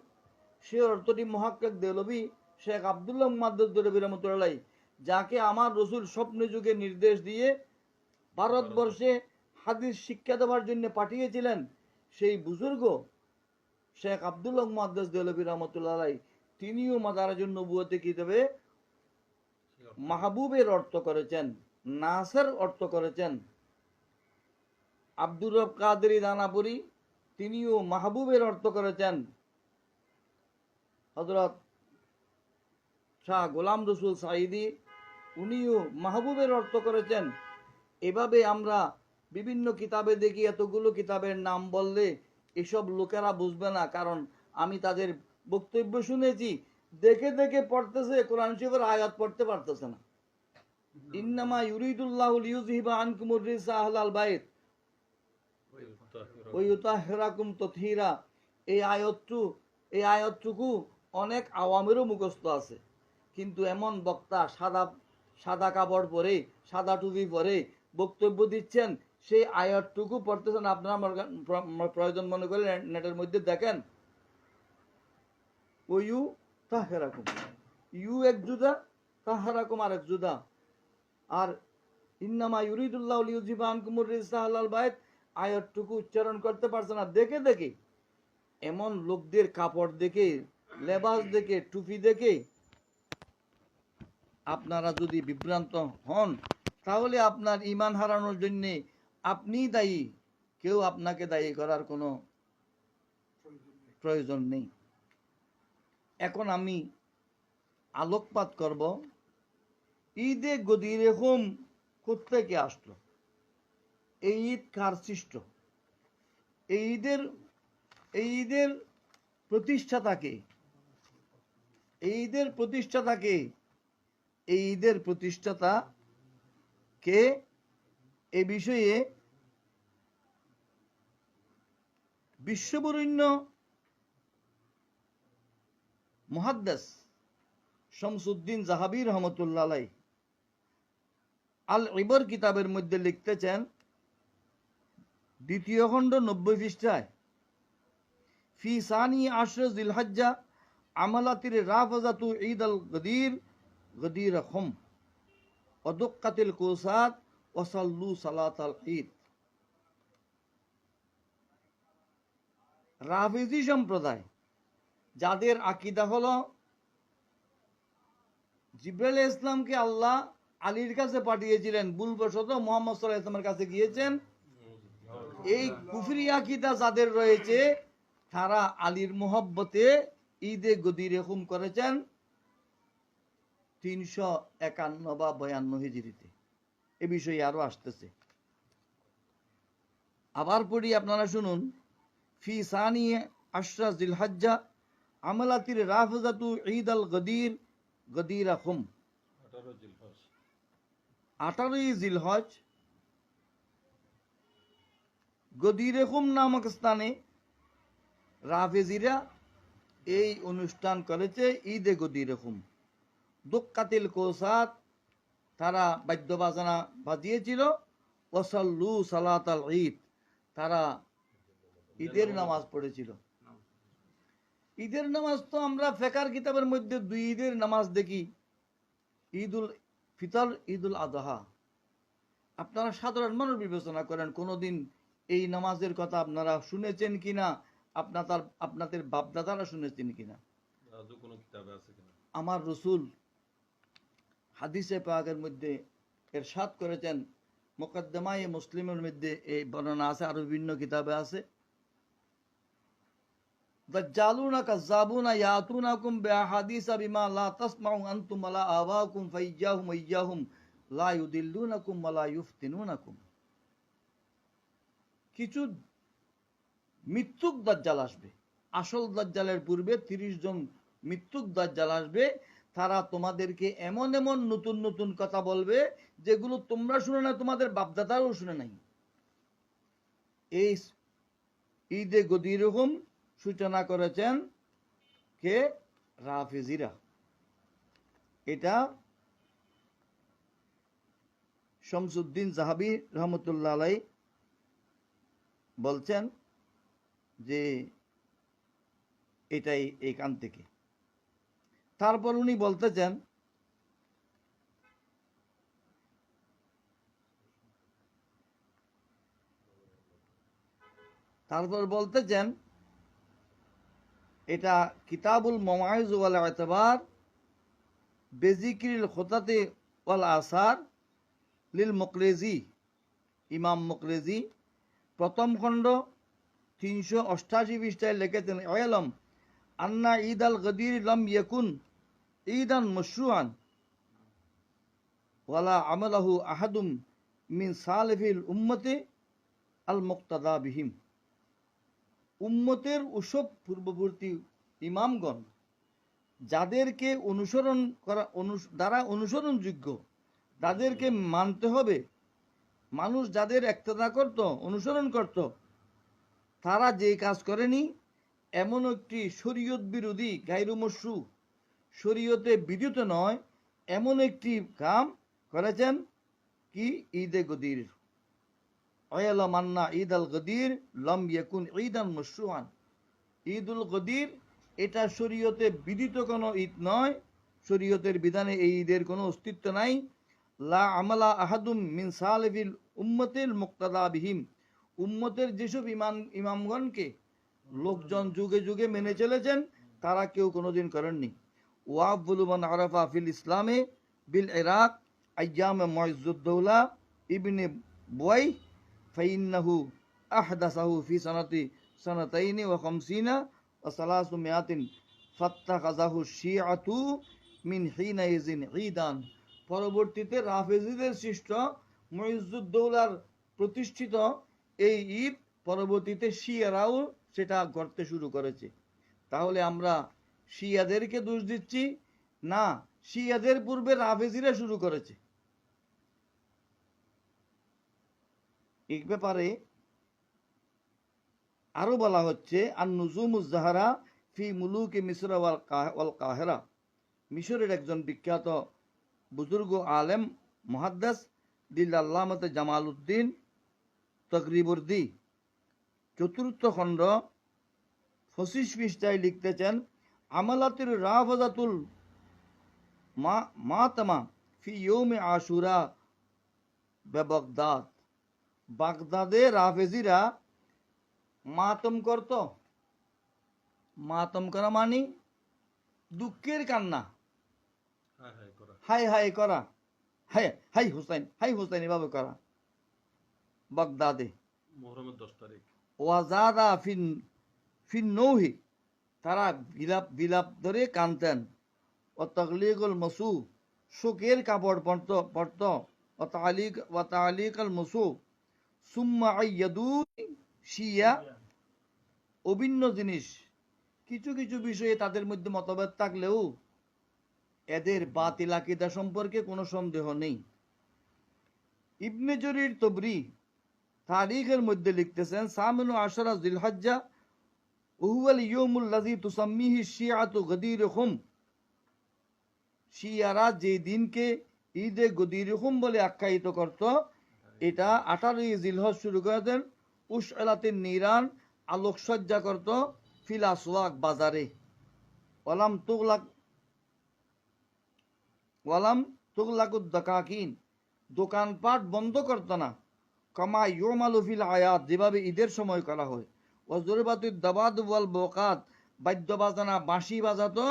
সে অর্থটি মহাক্কেক দেলবি শেখ আব্দুল্লাহ মুহাদ্দিস দেলবি রহমতুল্লাহ, যাকে আমার রসুল স্বপ্ন যুগে নির্দেশ দিয়ে ভারতবর্ষে হাদিস শিক্ষা দেওয়ার জন্য পাঠিয়েছিলেন, সেই বুজুর্গ শেখ আব্দুল্লাহ মুহাদ্দিস দেলবি রহমতুল্লাহ তিনিও মাদারাজুন নবুয়তে কিতাবে মাহবুবের অর্থ করেছেন, নাসের অর্থ করেছেন। আব্দুর রব কাদেরি দানাপুরি তিনিও মাহবুবের অর্থ করেছেন। হযরত শাহ গোলাম রসুল সাঈদী উনিও মাহবুবের অর্থ করেছেন। এভাবে আমরা বিভিন্ন কিতাবে দেখি, এতগুলো কিতাবের নাম বললে এসব লোকেরা বুঝবে না, কারণ আমি তাদের বক্তব্য শুনেছি, দেখে দেখে পড়তেছে, কোরআন শরীফের আয়াত পড়তে পারতেছে না। ইন্নামা ইউরিদুল্লাহু লিইউযহিবা আনকুমুর রিজসা আহলাল বাইত ওয়া ইউতাহহিরাকুম তাতহীরা। এই আয়াতটুকু অনেক আওয়ামেরও মুখস্থ আছে, কিন্তু এমন বক্তা সাদা কাপড় পরে, সাদা টুপি পরে বক্তব্য দিচ্ছেন, সেই আয়াতটুকু পড়তেছেন। আপনারা প্রয়োজন মনে করে নেটের মধ্যে দেখেন, ও ইউ তাহেরাকুম, ইউ এক জুদা, তাহেরাকুম আর এক জুদা। আর ইন্নামা ইউরিদুল্লাহ লিইউযহিবা আনকুমুর রিজসা আহলাল বাইত আয়াতটুকু উচ্চারণ করতে পারছে না। দেখে দেখে, এমন লোকদের কাপড় দেখে, লেবাস দেখে, টুপি দেখে আপনারা যদি বিভ্রান্ত হন, তাহলে আপনার ঈমান হারানোর জন্য আপনিই দায়ী, কেউ আপনাকে দায়ী করার কোনো প্রয়োজন নেই। এখন আমি আলোকপাত করব ঈদে গদিরে হুম কোত্থেকে আসলো, এই ঈদ কার সৃষ্ট, এই ঈদের প্রতিষ্ঠাতাকে, এই ঈদের প্রতিষ্ঠাতাকে, এই ঈদের প্রতিষ্ঠাতা কে, এ বিষয়ে বিশ্ববরেণ্য মুহাদ্দিস শামসুদ্দিন জাহাবী রহমতুল্লাহ আলাইহ আল ইবর কিতাবের মধ্যে লিখতেছেন, দ্বিতীয় খণ্ড 90 পৃষ্ঠায়, ফি সানি আশর জিলহজ্জা আমালাতির রাফাজাতু ঈদ আল গদির খুম অদুক্কাতিল কুসাত ওয়াসাল্লু সালাতাল ঈদ। রাফিজি সম্প্রদায়, যাদের আকীদা হলো জিবরাইল ইসলামকে আল্লাহ আলীর কাছে পাঠিয়েছিলেন, ভুলবশত মুহাম্মদ সাল্লাল্লাহু আলাইহি ওয়াসাল্লামের কাছে গিয়েছেন, এই কুফরি আকীদা যাদের রয়েছে, তারা আলীর মোহব্বতে ঈদে গদিরে খুম করেছেন 351 বা 52 হিজরিতে। এ বিষয়ে আরো আসতেছে। আবার পড়ি, আপনারা শুনুন, ফি সানি আশরা জিলহজ্জা আমালাতির রাফজাতু ঈদ আল গদিরা খুম, 18ই জিলহজ গদিরে খুম নামক স্থানে রাফেজিরা এই অনুষ্ঠান করেছে ঈদে গদিরে খুম। দুক্কাতিল কোসাত, তারা বাদ্য বাজনা বাজিয়েছিল, ওয়াসাল্লু সালাতাল ঈদ, তারা ঈদের নামাজ পড়েছিল। ঈদের নামাজ তো আমরা ফিকহ কিতাবের মধ্যে দুই ঈদের নামাজ দেখি, ঈদুল ফিতর, ঈদুল আযহা। আপনারা সাধারণ মানুষ বিবেচনা করেন, কোনোদিন এই নামাজের কথা আপনারা শুনেছেন কিনা, আপনাদের বাপদাদারা শুনেছেন কিনা? আমার রসুল হাদিসে পাকের মধ্যে ইরশাদ করেছেন, মুকদ্দমায়ে মুসলিমের মধ্যে এই বর্ণনা আছে, আরো বিভিন্ন কিতাবে আছে, দাজ্জালুনা কাযাবুনা ইয়াতুনাকুম বিআহাদিসা বিমা লা তাসমাউ আনতুম ওয়ালা আবাকুম ফাইয়াহুম ওয়াইয়াহুম লা ইউদিল্লুনাকুম ওয়া লা ইফতিনুনাকুম। কিছু মৃত্যুক দাজ্জাল আসবে, আসল দাজ্জালের পূর্বে 30 জন মৃত্যুক দাজ্জাল আসবে, তারা তোমাদেরকে এমন এমন নতুন নতুন কথা বলবে যেগুলো তোমরা শুনে না, তোমাদের বাপদাদারাও শুনে নাই। এই ঈদে গদিরহুম সূচনা করেছেন কে? রাফিজিরা। এটা শামসুদ্দিন জাহাবি রহমতুল্লাহ আলাই বলছেন যে এটাই এইখান থেকে। তারপর উনি বলতেছেন এটা কিতাবুল মাওয়াইজ ওয়াল ইতিবার বেজিকিরিল খুতাতে ওয়াল আসার লিল মুকরেজি, ইমাম মুকরেজি প্রথম খণ্ড 388 পৃষ্ঠায় লিখেছেন, ইলম আন্না ঈদ আল গদির লাম ইয়াকুন ঈদান মশরুআন ওয়ালা আমালাহু আহাদুম মিন সালিফিল উম্মতি আল মুক্তাদা বিহিম। উম্মতের উৎসব পূর্ববর্তী ইমামগণ যাদেরকে অনুসরণ করা দ্বারা অনুসরণযোগ্য, তাদেরকে মানতে হবে, মানুষ যাদের ইক্তেদা করত, অনুসরণ করত, তারা যে কাজ করেনি এমন একটি শরীয়ত বিরোধী গায়রু মশরু, শরীয়তে বিধিত নয় এমন একটি কাম করেছেন কি? ঈদে গদির। আয়ালাম আন্না ঈদ আল গদির লম ইয়াকুন ঈদান মশরুআন। ঈদুল গদির এটা শরীয়তে বিধিত কোনো ঈদ নয়, শরীয়তের বিধানে এই ঈদের কোনো অস্তিত্ব নাই। লা আমালা আহাদুম মিন সালিফিল উম্মতিল মুক্তাদা বিহিম। উম্মতের যেসব ইমামগণকে লোকজন যুগে যুগে মেনে চলেছেন তারা কেউ কোনোদিন করেননি। ওয়াফুল মান আরাফা ফিল ইসলামে বিল ইরাক আইয়াম মুইজ্জুদ্দৌলা ইবনে বুয়াই ফাইন্নাহু আহদাসাহু ফি সানাতাইনি ওয়া খামসিনা ওয়া সালাসু মিয়াতিন ফাত্তাখাযাহু শিআতু মিন হিনাইজিন ঈদান। পরবর্তীতে রাফেজিদের সৃষ্ট মুইজ্জুদ্দৌলার প্রতিষ্ঠিত এই ঈদ পরবর্তীতে শিয়ারাও সেটা করতে শুরু করেছে। তাহলে আমরা শিয়াদেরকে দোষ দিচ্ছি না, শিয়াদের পূর্বে রাফেজিরা শুরু করেছে। এই ব্যাপারে আরো বলা হচ্ছে আন নুজুমুজ জাহারা ফি মুলুকি মিসর ওয়াল কাহিরা। মিশরের একজন বিখ্যাত বুজুর্গ আলেম মুহাদ্দিস দিল আল্লামাতে জামালউদ্দিন তকরিবুর্দি 4th খণ্ড 25 পৃষ্ঠায় লিখতেছেন, আমালাতির রাফাজাতুল মাতামা ফি ইয়ৌমে আশুরা বেবাগদাদ। বাগদাদে রাফেজিরা মাতম করত। মাতম করা মানে দুঃখের কান্না, হাই হাই করা, হাই হাই হুসাইন, হাই হুসাইন এভাবে করা বাগদাদে। মুহররমের 10 তারিখ ওয়াজাদা ফিন নৌহি, তারা বিলাপ ধরে কানতেন। ও তগলিগুল মসু, শোকের কাপড় পরত। ও তালিক আল মসু সুম্মা আইয়াদু শিয়া। অভিন্ন জিনিস, কিছু কিছু বিষয়ে তাদের মধ্যে মতভেদ থাকলেও এদের বাতিল আকীদা সম্পর্কে কোনো সন্দেহ নেই। ইবনে জরির তবরি তারিখের মধ্যে লিখতেছেন, সামিনু আশরা জিলহজ্জা হুয়াল ইয়াউমুল লাযী তুসাম্মিহি শিআতু গদিরহুম। শিয়ারা যে দিনকে ঈদে গদিরহুম বলে আখ্যায়িত করত, এটা 18 জিলহজ শুরু করে দেন। উশআলাতিন নিরান, আলোকসজ্জা করত ফিল আসওয়াক, বাজারে। ওয়ালাম তুগলাকুদ দাকাকিন, দোকানপাট বন্ধ করত না। কামা ইউমালু ফিল আয়াত, যেভাবে ঈদের সময় করা হয়। ওয়াজুরবাতুদ দাবাদ ওয়াল বকাত, বাদ্য বাজানা বাঁশি বাজাতো।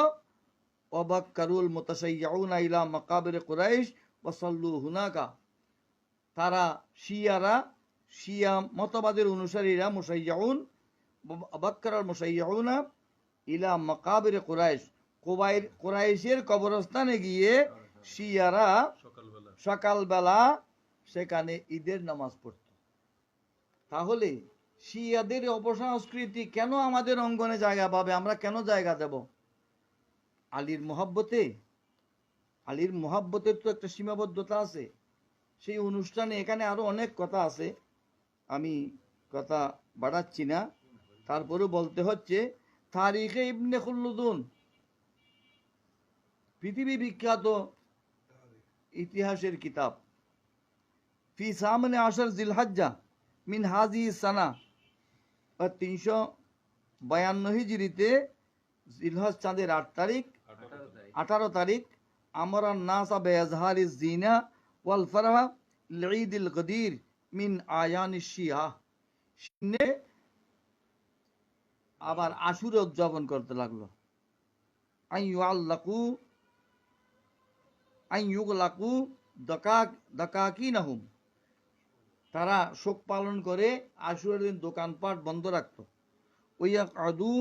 ওয়াবাক্কারুল মুতাশাইয়্যুনা ইলা মাকাবির কুরাইশ ওয়া সাল্লু হুনাকা। তারা শিয়া মতবাদের অনুসারীরা মুশাইয়্যুন আবাক্কারাল মুশাইয়্যুনা ইলা মাকাবির কুরাইশ, কুরাইশের কবরস্থানে গিয়ে শিয়ারা সকালবেলা সেখানে ঈদের নামাজ পড়ত। তাহলে শিয়াদের অপসংস্কৃতি কেন আমাদের অঙ্গনে জায়গা পাবে? আমরা কেন জায়গা দেব? আলীর মোহাব্বতের তো একটা সীমাবদ্ধতা আছে। সেই অনুষ্ঠানে এখানে আরো অনেক কথা আছে, আমি কথা বাড়াচ্ছি না। তারপরেও বলতে হচ্ছে তারিখে ইবনে খুল্লুদুন, পৃথিবী বিখ্যাত ইতিহাসের কিতাব। ফি সামনে আশার জিলহাজ্জা মিন হাজি সানা, 352 হিজরিতে জিলহজ চাঁদের 8 তারিখ 18 তারিখ আমরা নাসা বেজহারি জিনা ওয়াল ফরহা ঈদুল গদির মিন আয়ান শিয়া, আবার আশুরে উদযাপন করতে লাগলো। আইয়ুগলাকু দাকাকিনাহুম, তারা শোক পালন করে আশুরের দিন দোকানপাট বন্ধ রাখতো। ওয়াইয়াকআদু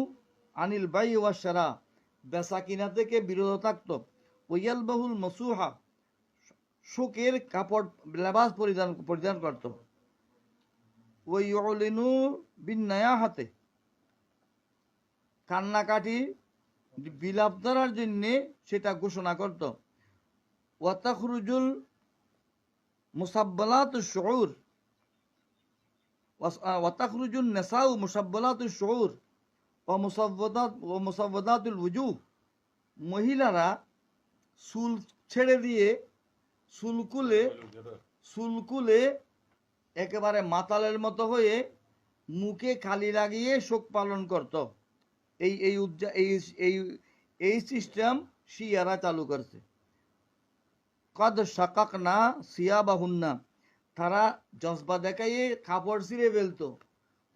আনিল বাই ওয়া শারা, বেচা কিনা থেকে বিরত থাকতো। ওয়ালবাহুল মাসুহা, শোকের কাপড় লেবাস পরিধান করত। ওয়াইউলিনু বিন্নায়াহাতে, কান্নাকাটি বিলাপ ধরার জন্য সেটা ঘোষণা করত। ওয়াতাখরুজুল মুসাব্বালাতুশ শুউর, ওয়াতাখরুজুন নিসাউ মুসাব্বালাতুশ শুউর ওয়া মুসাব্বাদাতুল ওয়ুজুহ, মহিলারা চুল ছেড়ে দিয়ে চুলকুলে একেবারে মাতালের মতো হয়ে মুখে খালি লাগিয়ে শোক পালন করত। এই সিস্টেম শিয়ারা চালু করছে। কদ শাকাক না সিয়াবাহুন্না, তারা জজবা দেখাইয়ে কাপড় ছিঁড়ে ফেলতো।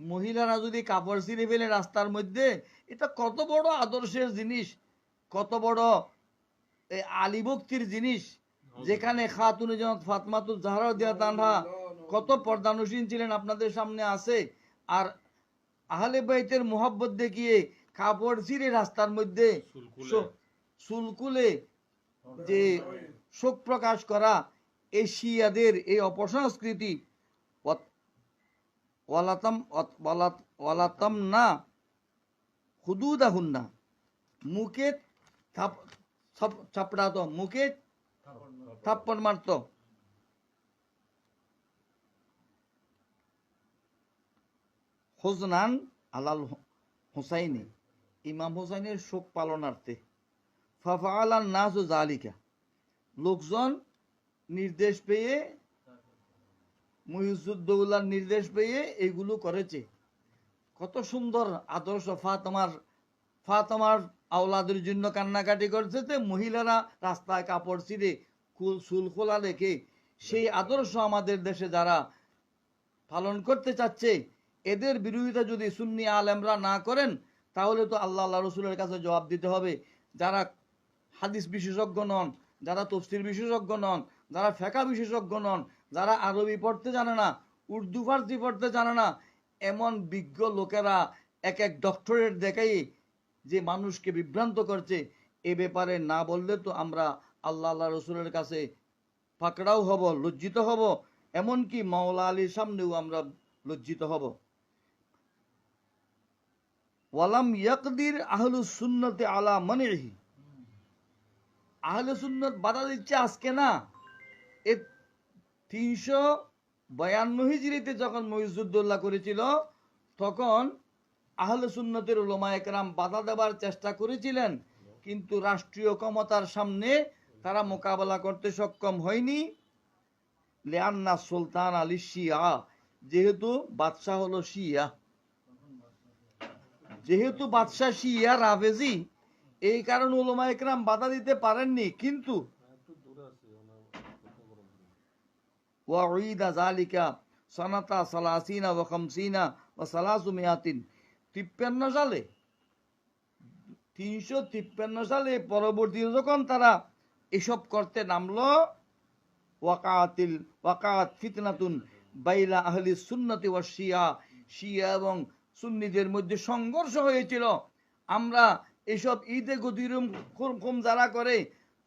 মহিলারা যদি কাপড় ছিঁড়ে ফেলে রাস্তার মধ্যে, এটা কত বড় আদর্শের জিনিস, কত বড় আলিভক্তির জিনিস, যেখানে খাতুনে জান্নাত ফাতেমাতুজ জাহরা রাদিয়াল্লাহু আনহা কত পর্দানসীন ছিলেন আপনাদের সামনে আছে। আর আহলে বাইতের মোহাব্বত দেখিয়ে কাপড় ছিঁড়ে রাস্তার মধ্যে চুলকুলে যে শোক প্রকাশ করা, এই শিয়াদের এই অপসংস্কৃতি। ওয়ালাতাম না হুদুদাহুন্না, মুখে চাপড়াতো, মুখে থাপ্পড় মারত। হুজনান আলাল হুসাইনি, ইমাম হুসাইনের শোক পালনার্থে। ফাফআলান নাসু যালিকা, লোকজন নির্দেশ পেয়ে, মুইজুদ্দৌলার নির্দেশ পেয়ে এগুলো করেছে। কত সুন্দর আদর্শ। ফাতেমার আওলাদের জন্য কান্নাকাটি করছে, মহিলারা রাস্তায় কাপড় ছিঁড়ে চুল খোলা রেখে। সেই আদর্শ আমাদের দেশে যারা পালন করতে চাচ্ছে, এদের বিরোধিতা যদি সুন্নি আলেমরা না করেন, তাহলে তো আল্লাহ রসুলের কাছে জবাব দিতে হবে। যারা হাদিস বিশেষজ্ঞ নন, যারা তফসির বিশেষজ্ঞ নন, যারা ফেকা বিশেষজ্ঞ নন, যারা আরবি পড়তে জানে না, উর্দু ফার্সি পড়তে জানে না, এমন বিজ্ঞ লোকেরা এক ডক্টরেট দেখাই যে মানুষকে বিভ্রান্ত করছে, এ ব্যাপারে না বললে তো আমরা আল্লাহ রসুলের কাছে পাকড়াও হব, লজ্জিত হব, এমনকি মাওলা আলীর সামনেও আমরা লজ্জিত হব। ওয়ালাম ইয়াকদির আহলুস সুন্নতি আলা মানিহি, আহলে সুন্নত বাধা দিচ্ছে আজকে না, এ 352 হিজরিতে যখন মুইজুদ্দৌলা করেছিল, তখন আহলে সুন্নতের উলামায়ে কেরাম বাধা দেবার চেষ্টা করেছিলেন, কিন্তু রাষ্ট্রীয় ক্ষমতার সামনে তারা মোকাবেলা করতে সক্ষম হয়নি। লিআন্না সুলতান আলী শিয়া, যেহেতু বাদশাহ হলো শিয়া, যেহেতু বাদশাহ শিয়া রাফেজি, এই কারণে উলামায়ে কেরাম বাধা দিতে পারেননি। কিন্তু ওয়াঈদা যালিকা সানাতা সালাসিনা ওয়া খামসিনা ওয়া সালাসুমিয়াতিন, 53 সালে, 353 সালে পরবর্তীতে যখন তারা এসব করতে নামলো, ওয়াকাত ফিতনাতুন বাইনা আহলি সুন্নতি ওয়া শিয়া, শিয়া এবং সুন্নিদের মধ্যে সংঘর্ষ হয়েছিল। আমরা এসব ঈদে গদিরুম যারা করে,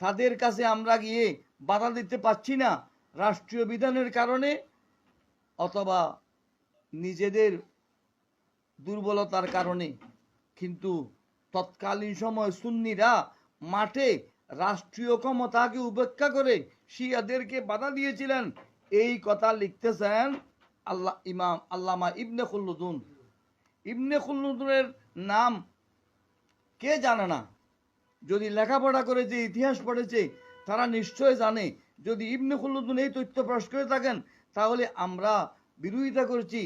তাদের কাছে আমরা গিয়ে বাধা দিতে পারছি না, রাষ্ট্রীয় বিধানের কারণে অথবা নিজেদের দুর্বলতার কারণে। কিন্তু তৎকালীন সময় সুন্নিরা মাঠে রাষ্ট্রীয় ক্ষমতাকে উপেক্ষা করে শিয়াদেরকে বাধা দিয়েছিলেন। এই কথা লিখতেছেন ইমাম আল্লামা ইবনে খুল্লুদুন। ইবনে খুল্লুদুনের নাম কে জানে না? যদি লেখাপড়া করেছে, ইতিহাস পড়েছে, তারা নিশ্চয় জানে। যদি ইবনে খুলুদুন এই তথ্য প্রকাশ করে থাকেন, তাহলে আমরা বিরোধিতা করছি।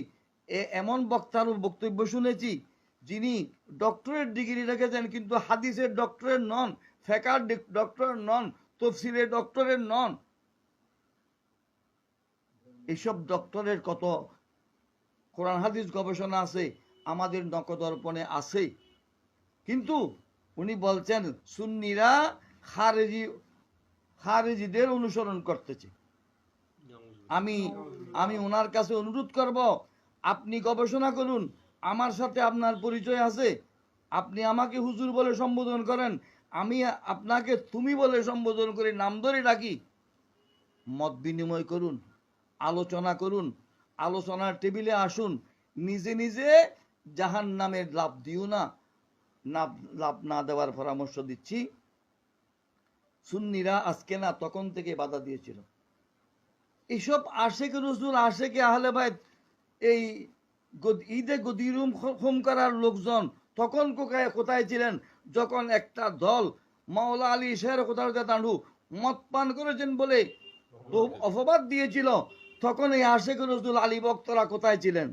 এমন বক্তার বক্তব্য শুনেছি যিনি ডক্টরেট ডিগ্রি রেখেছেন, কিন্তু হাদিসের ডক্টরেট নন, ফেকার ডক্টরেট নন, তফসিলের ডক্টরেট নন। এইসব ডক্টরের কত কোরআন হাদিস গবেষণা আছে, আমাদের নকদর্পণে আছে। কিন্তু উনি বলছেন সুন্নিরা খারেজিদের অনুসরণ করতেছে। আমি আমি ওনার কাছে অনুরোধ করব, আপনি গবেষণা করুন, আমার সাথে আপনার পরিচয় আছে, আপনি আমাকে হুজুর বলে সম্বোধন করেন, আমি আপনাকে তুমি বলে সম্বোধন করি, নাম ধরে ডাকি। মত বিনিময় করুন, আলোচনা করুন, আলোচনার টেবিলে আসুন। নিজে নিজে জাহান নামের লাভ দিও না। লাভ না দেওয়ার পরামর্শ দিচ্ছি। সুন্নিরা আজকে না, তখন থেকে বাধা দিয়েছিল। এইসব আশেকে রসুল, আশেকে আহলে বাইত, এই ঈদে গদিরুম হোম করার লোকজন তখন কোথায় ছিলেন? যখন একটা দল মাওলা আলী শের কোথাও তাঁডু মদ পান করেছেন বলে অপবাদ দিয়েছিল, তখন এই আশেকে রসুল আলী ভক্তরা কোথায় ছিলেন?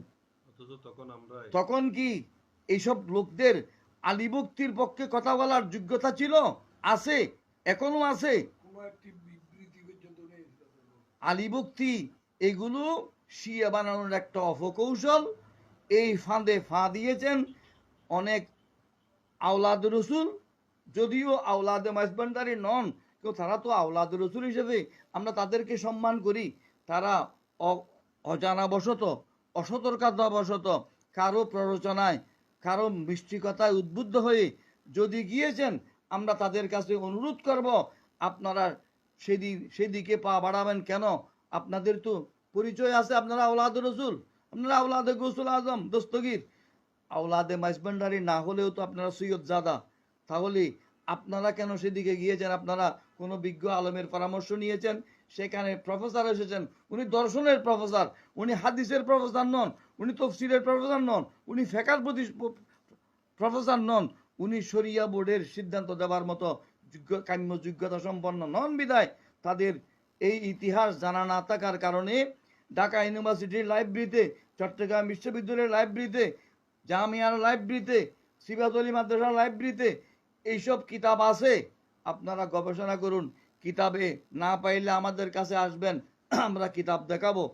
তখন কি এইসব লোকদের আলী ভক্তির পক্ষে কথা বলার যোগ্যতা ছিল? আছে, এখনো আছে। আলী ভক্তি এগুলো শিয়া বানানোর একটা অপকৌশল। এই ফাঁদে দিয়েছেন অনেক আওলাদ রসুল, যদিও আওলাদে মাইজবান্ডারি নন, কেউ তারা তো আওলাদ রসুল হিসেবে আমরা তাদেরকে সম্মান করি। তারা অজানাবশত, অসতর্কতাবশত কারো প্ররোচনায়, কারো মিষ্টিকতায় উদ্বুদ্ধ হয়ে যদি গিয়েছেন, আমরা তাদের কাছে অনুরোধ করব, আপনারা সেদিকে পা বাড়াবেন কেন? আপনাদের তো পরিচয় আছে, আপনারা আওলাদ রসুল, আপনারা আওলাদে গৌসুল আজম দস্তগীর, আওলাদে মাইজবান্ডারি না হলেও তো আপনারা সৈয়দ জাদা। তাহলে আপনারা কেন সেদিকে গিয়েছেন? আপনারা কোনো বিজ্ঞ আলমের পরামর্শ নিয়েছেন, সেখানে প্রফেসর এসেছেন, উনি দর্শনের প্রফেসর, উনি হাদিসের প্রফেসর নন, উনি তফসিলের প্রফেসর নন, উনি ফেকার প্রফেসর নন, উনি শরিয়া বোর্ডের সিদ্ধান্ত দেওয়ার মতো কাম্য যোগ্যতা সম্পন্ন নন। বিদায় তাদের এই ইতিহাস জানা না থাকার কারণে ঢাকা ইউনিভার্সিটির লাইব্রেরিতে, চট্টগ্রাম বিশ্ববিদ্যালয়ের লাইব্রেরিতে, জামিয়ার লাইব্রেরিতে, সিবাতলি মাদ্রাসার লাইব্রেরিতে এইসব কিতাব আছে। আপনারা গবেষণা করুন। কিতাবে না পাইলে আমাদের কাছে আসবেন, আমরা কিতাব দেখাবো।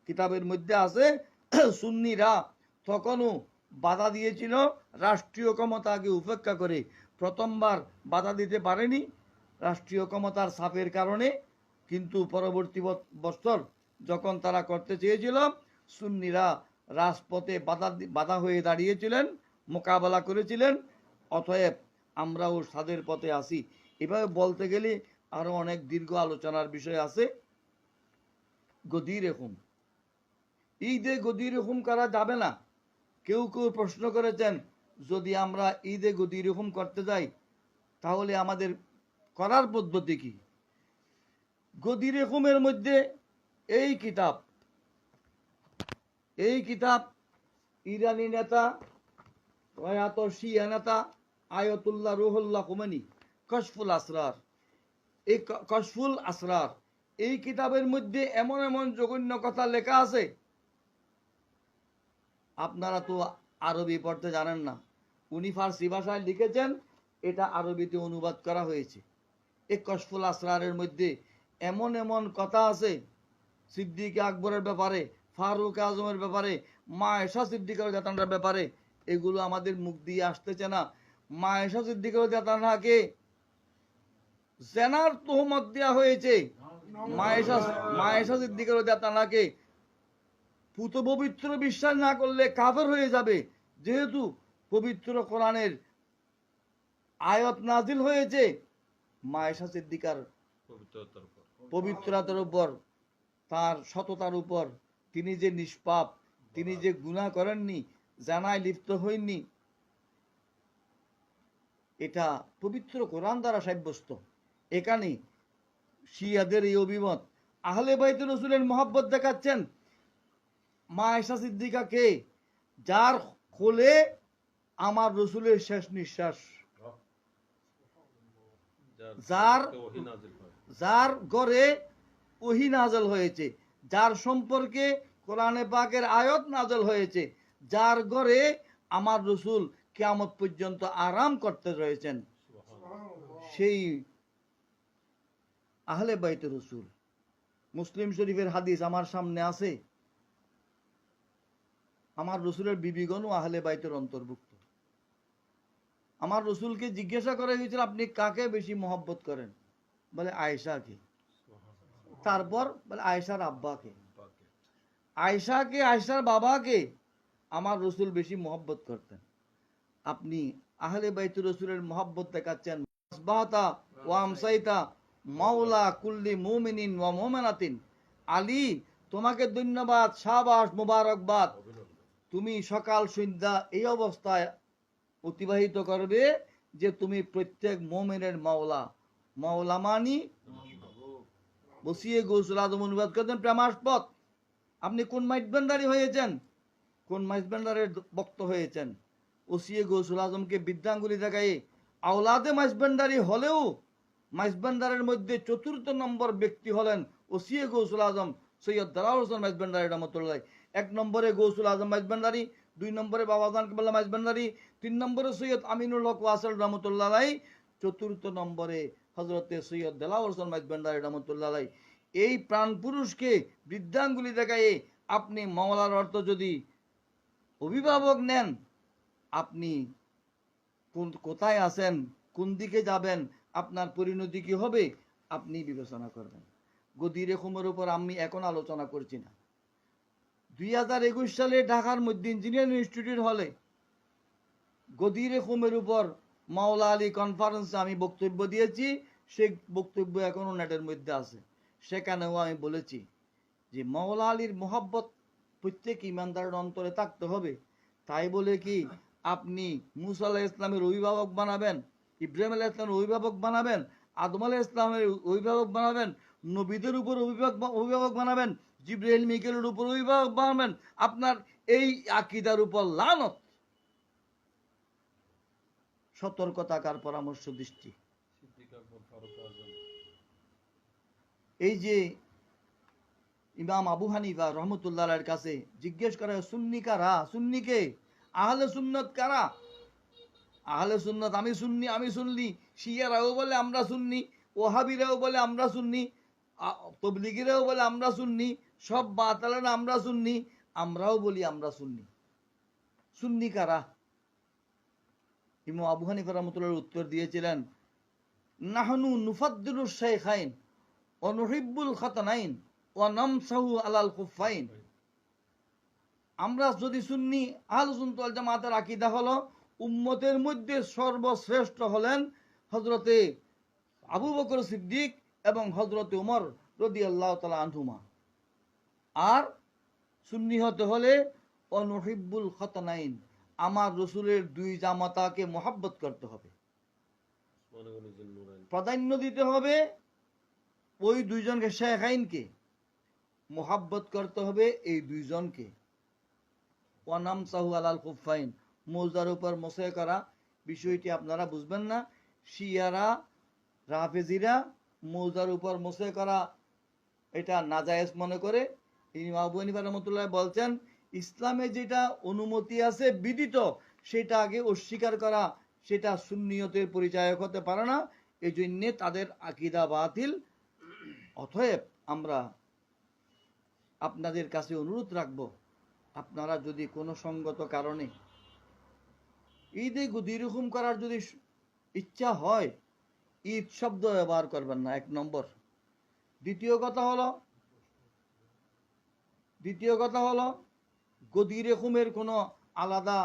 কিতাবের মধ্যে আছে সুন্নিরা তখনও বাধা দিয়েছিল রাষ্ট্রীয় ক্ষমতাকে উপেক্ষা করে। প্রথমবার বাধা দিতে পারেনি রাষ্ট্রীয় ক্ষমতার চাপের কারণে, কিন্তু পরবর্তী বছর যখন তারা করতে চেয়েছিল, সুন্নিরা রাজপথে বাধা হয়ে দাঁড়িয়েছিলেন, মোকাবেলা করেছিলেন। অতএব আমরাও তাদের পথে আসি। এভাবে বলতে গেলে আরো অনেক দীর্ঘ আলোচনার বিষয় আছে। গদির হুম, ঈদে গদির হুম করা যাবে না। কেউ কেউ প্রশ্ন করেছেন, যদি আমরা ঈদে গদির হুম করতে যাই, তাহলে আমাদের করার পদ্ধতি কি? গদির হুমের মধ্যে এই কিতাব ইরানি নেতা, প্রয়াত শিয়া নেতা আয়াতুল্লাহ রুহুল্লাহ খুমেনি, কশফুল আসরার, এই কশফুল আসরার এই কিতাবের মধ্যে এমন এমন জঘন্য কথা লেখা আছে, আপনারা তো আরবি পড়তে জানেন না। উনি ফার্সি ভাষায় লিখেছেন, এটা আরবিতে অনুবাদ করা হয়েছে। এই কশফুল আসরারের মধ্যে এমন এমন কথা আছে সিদ্দিক আকবরের ব্যাপারে, ফারুক আজমের ব্যাপারে, মায়েশা সিদ্দিকার জাতানার ব্যাপারে, এগুলো আমাদের মুখ দিয়ে আসতেছে না। মায়েশা সিদ্দিকার জাতানাকে জেনার তোহমত দেওয়া হয়েছে। মায়েশা সিদ্দিকার জাতানাকে পুত পবিত্র বিশ্বাস না করলে কাফের হয়ে যাবে, যেহেতু পবিত্র কোরআনের আয়াত নাজিল হয়েছে মায়েশা সিদ্দিকার পবিত্রতার উপর, তার সততার উপর, তিনি যে নিষ্পাপ, তিনি যে গুনাহ করেননি, জানায় লিপ্ত হননি, এটা পবিত্র কোরআন দ্বারা সাব্যস্ত। এখানে শিয়াদের এই অভিমত। আহলে বাইতুর রাসূলের মহব্বত দেখাচ্ছেন মায়েশা সিদ্দিকাকে, যার কোলে আমার রসুলের শেষ নিঃশ্বাস। যার যার ঘরে ওহী নাযিল হয়েছে, যার সম্পর্কে কোরআনে পাকের আয়াত নাযিল হয়েছে, যার ঘরে আমার রাসূল কিয়ামত পর্যন্ত আরাম করতে রয়েছেন, সেই আহলে বাইত রাসূল। মুসলিম শরীফের হাদিস আমার সামনে আছে, আমার রসুলের বিবিগণ ও আহলে বাইতের অন্তর্ভুক্ত। আমার রসুলকে জিজ্ঞাসা করা হয়েছিল আপনি কাকে বেশি মহব্বত করেন, বলে আয়েশাকে। তারপর বলে আয়েশার আব্বাকে, আয়েশাকে, আয়েশার বাবাকে আমার রসুল বেশি মহব্বত করতেন। আপনি আহলে বাইতুর রসুলের মহব্বত দেখাচ্ছেন। আসবাহতা ওয়া আমসাইতা মাওলা কুল্লি মুমিনিন ওয়া মুমিনাতিন। আলী, তোমাকে ধন্যবাদ, শাবাশ, মুবারকবাদ। তুমি সকাল সন্ধ্যা এই অবস্থায় অতিবাহিত করবে যে তুমি প্রত্যেক মুমিনের মাওলা। মাওলা মানি বসিয়ে গৌসুল আজম অনুবাদ করতেন প্রেমাস্পদ। আপনি কোন মাইজবান্ডারি হয়েছেন, কোন মাইজবান্ডারের বক্ত হয়েছেন? ওসিয়ে গৌসুল আজমকে বৃদ্ধাঙ্গুলি দেখায় আওলাদে মাইজবান্ডারি হলেও মাইজবান্ডারের মধ্যে চতুর্থ নম্বর ব্যক্তি হলেন ওসিয়ে গৌসুল আজম সৈয়দ দালাল হোসেন মাইজবান্ডারি রহমতুল্লাহ। 1 নম্বরে গৌসুল আজম মাইজবান্ডারি, 2 নম্বরে বাবাজান কেবলা মাইজবান্ডারি, 3 নম্বরে সৈয়দ আমিনুল হক ওয়াসেল রহমতুল্লাহ, 4th নম্বরে হজরতে সৈয়দ দালাল হোসেন মাইজবান্ডারি রহমতুল্লাহ। এই প্রাণ পুরুষকে বৃদ্ধাঙ্গুলি দেখায় আপনি মাওলার অর্থ যদি অভিভাবক নেন, আপনি কোথায় আছেন, কোন দিকে যাবেন, আপনার পরিণতি কি হবে, আপনি বিবেচনা করবেন। গদির রেখমের উপর আমি এখন আলোচনা করছি না। 2021 সালে ঢাকার মধ্যে ইঞ্জিনিয়ারিং ইনস্টিটিউট হলে গদির রেখমের উপর মাওলা আলী কনফারেন্সে আমি বক্তব্য দিয়েছি। সে বক্তব্য এখনো নেটের মধ্যে আছে। সেখানেও আমি বলেছি যে মাওলা আলীর মোহাব্বত প্রত্যেক ইমানদারের অন্তরে থাকতে হবে। তাই বলে কি আপনি মুসা আলাইহিস ইসলামের অভিভাবক বানাবেন, ইব্রাহিম আলাইহিস ইসলামের অভিভাবক বানাবেন, আদম আলাইহিস ইসলামের অভিভাবক বানাবেন, নবীদের উপর অভিভাবক বানাবেন, জিবরাইল মিকাইলের উপর অভিভাবক বানাবেন? আপনার এই আকীদার উপর লানত। সতর্ক থাকার পরামর্শ দৃষ্টি। এই যে ইমাম আবু হানিফা রহমতুল্লাহর কাছে জিজ্ঞেস করা হয় সুন্নি কারা, সুন্নিকে, আহলে সুন্নত কারা? আহলে সুন্নত আমি সুন্নি, আমি সুন্নি। শিয়ারাও বলে আমরা সুন্নি, ওহাবিরাও বলে আমরা সুন্নি, তবলিগিরাও বলে আমরা সুন্নি, সব বাতালেরা আমরা সুন্নি, আমরাও বলি আমরা সুন্নি। সুন্নি কারা? ইমাম আবু হানিফা রহমতুল্লাহর উত্তর দিয়েছিলেন নাহনু নুফাদ্দিলু শাইখাইন ওয়া নুহিব্বুল খাতানাইন ওয়া নামসাহু আলাল খুফাইন। আমরা যদি সুন্নি, আহলে সুন্নাত ওয়াল জামাতের আকীদা হলো উম্মতের মধ্যে সর্বশ্রেষ্ঠ হলেন হযরতে আবু বকর সিদ্দিক এবং হযরতে ওমর রাদিয়াল্লাহু তাআলা আনহুমা। আর সুন্নি হতে হলে অনুহিব্বুল খাতানাইন, আমার রসুলের 2 জামাতাকে মহব্বত করতে হবে, প্রাধান্য দিতে হবে ওই 2 জনকে, শেখাইনকে মহব্বত করতে হবে এই 2 জনকে। ওয়ানাম সাহু আলাল খুফাইন, মোজার উপর মোসে করা বিষয়টি আপনারা বুঝবেন না। শিয়ারা, রাফেজিরা মোজার উপর মোসে করা এটা নাজায়েজ মনে করে। ইমাম আবু হানিফা রাহমাতুল্লাহ বলছেন ইসলামে যেটা অনুমতি আছে বিদিত সেটা আগে অস্বীকার করা, সেটা সুন্নিয়তের পরিচায়ক হতে পারে না, এই জন্যে তাদের আকীদা বাতিল। অতএব আমরা আপনাদের কাছে অনুরোধ রাখব, আপনারা যদি কোনো সঙ্গত কারণে ঈদে গুদিরুহুম করার যদি ইচ্ছা হয়, ঈদ শব্দ ব্যবহার করবেন না, 1 নম্বর। দ্বিতীয় কথা হলো গদিরুহুমের কোনো আলাদা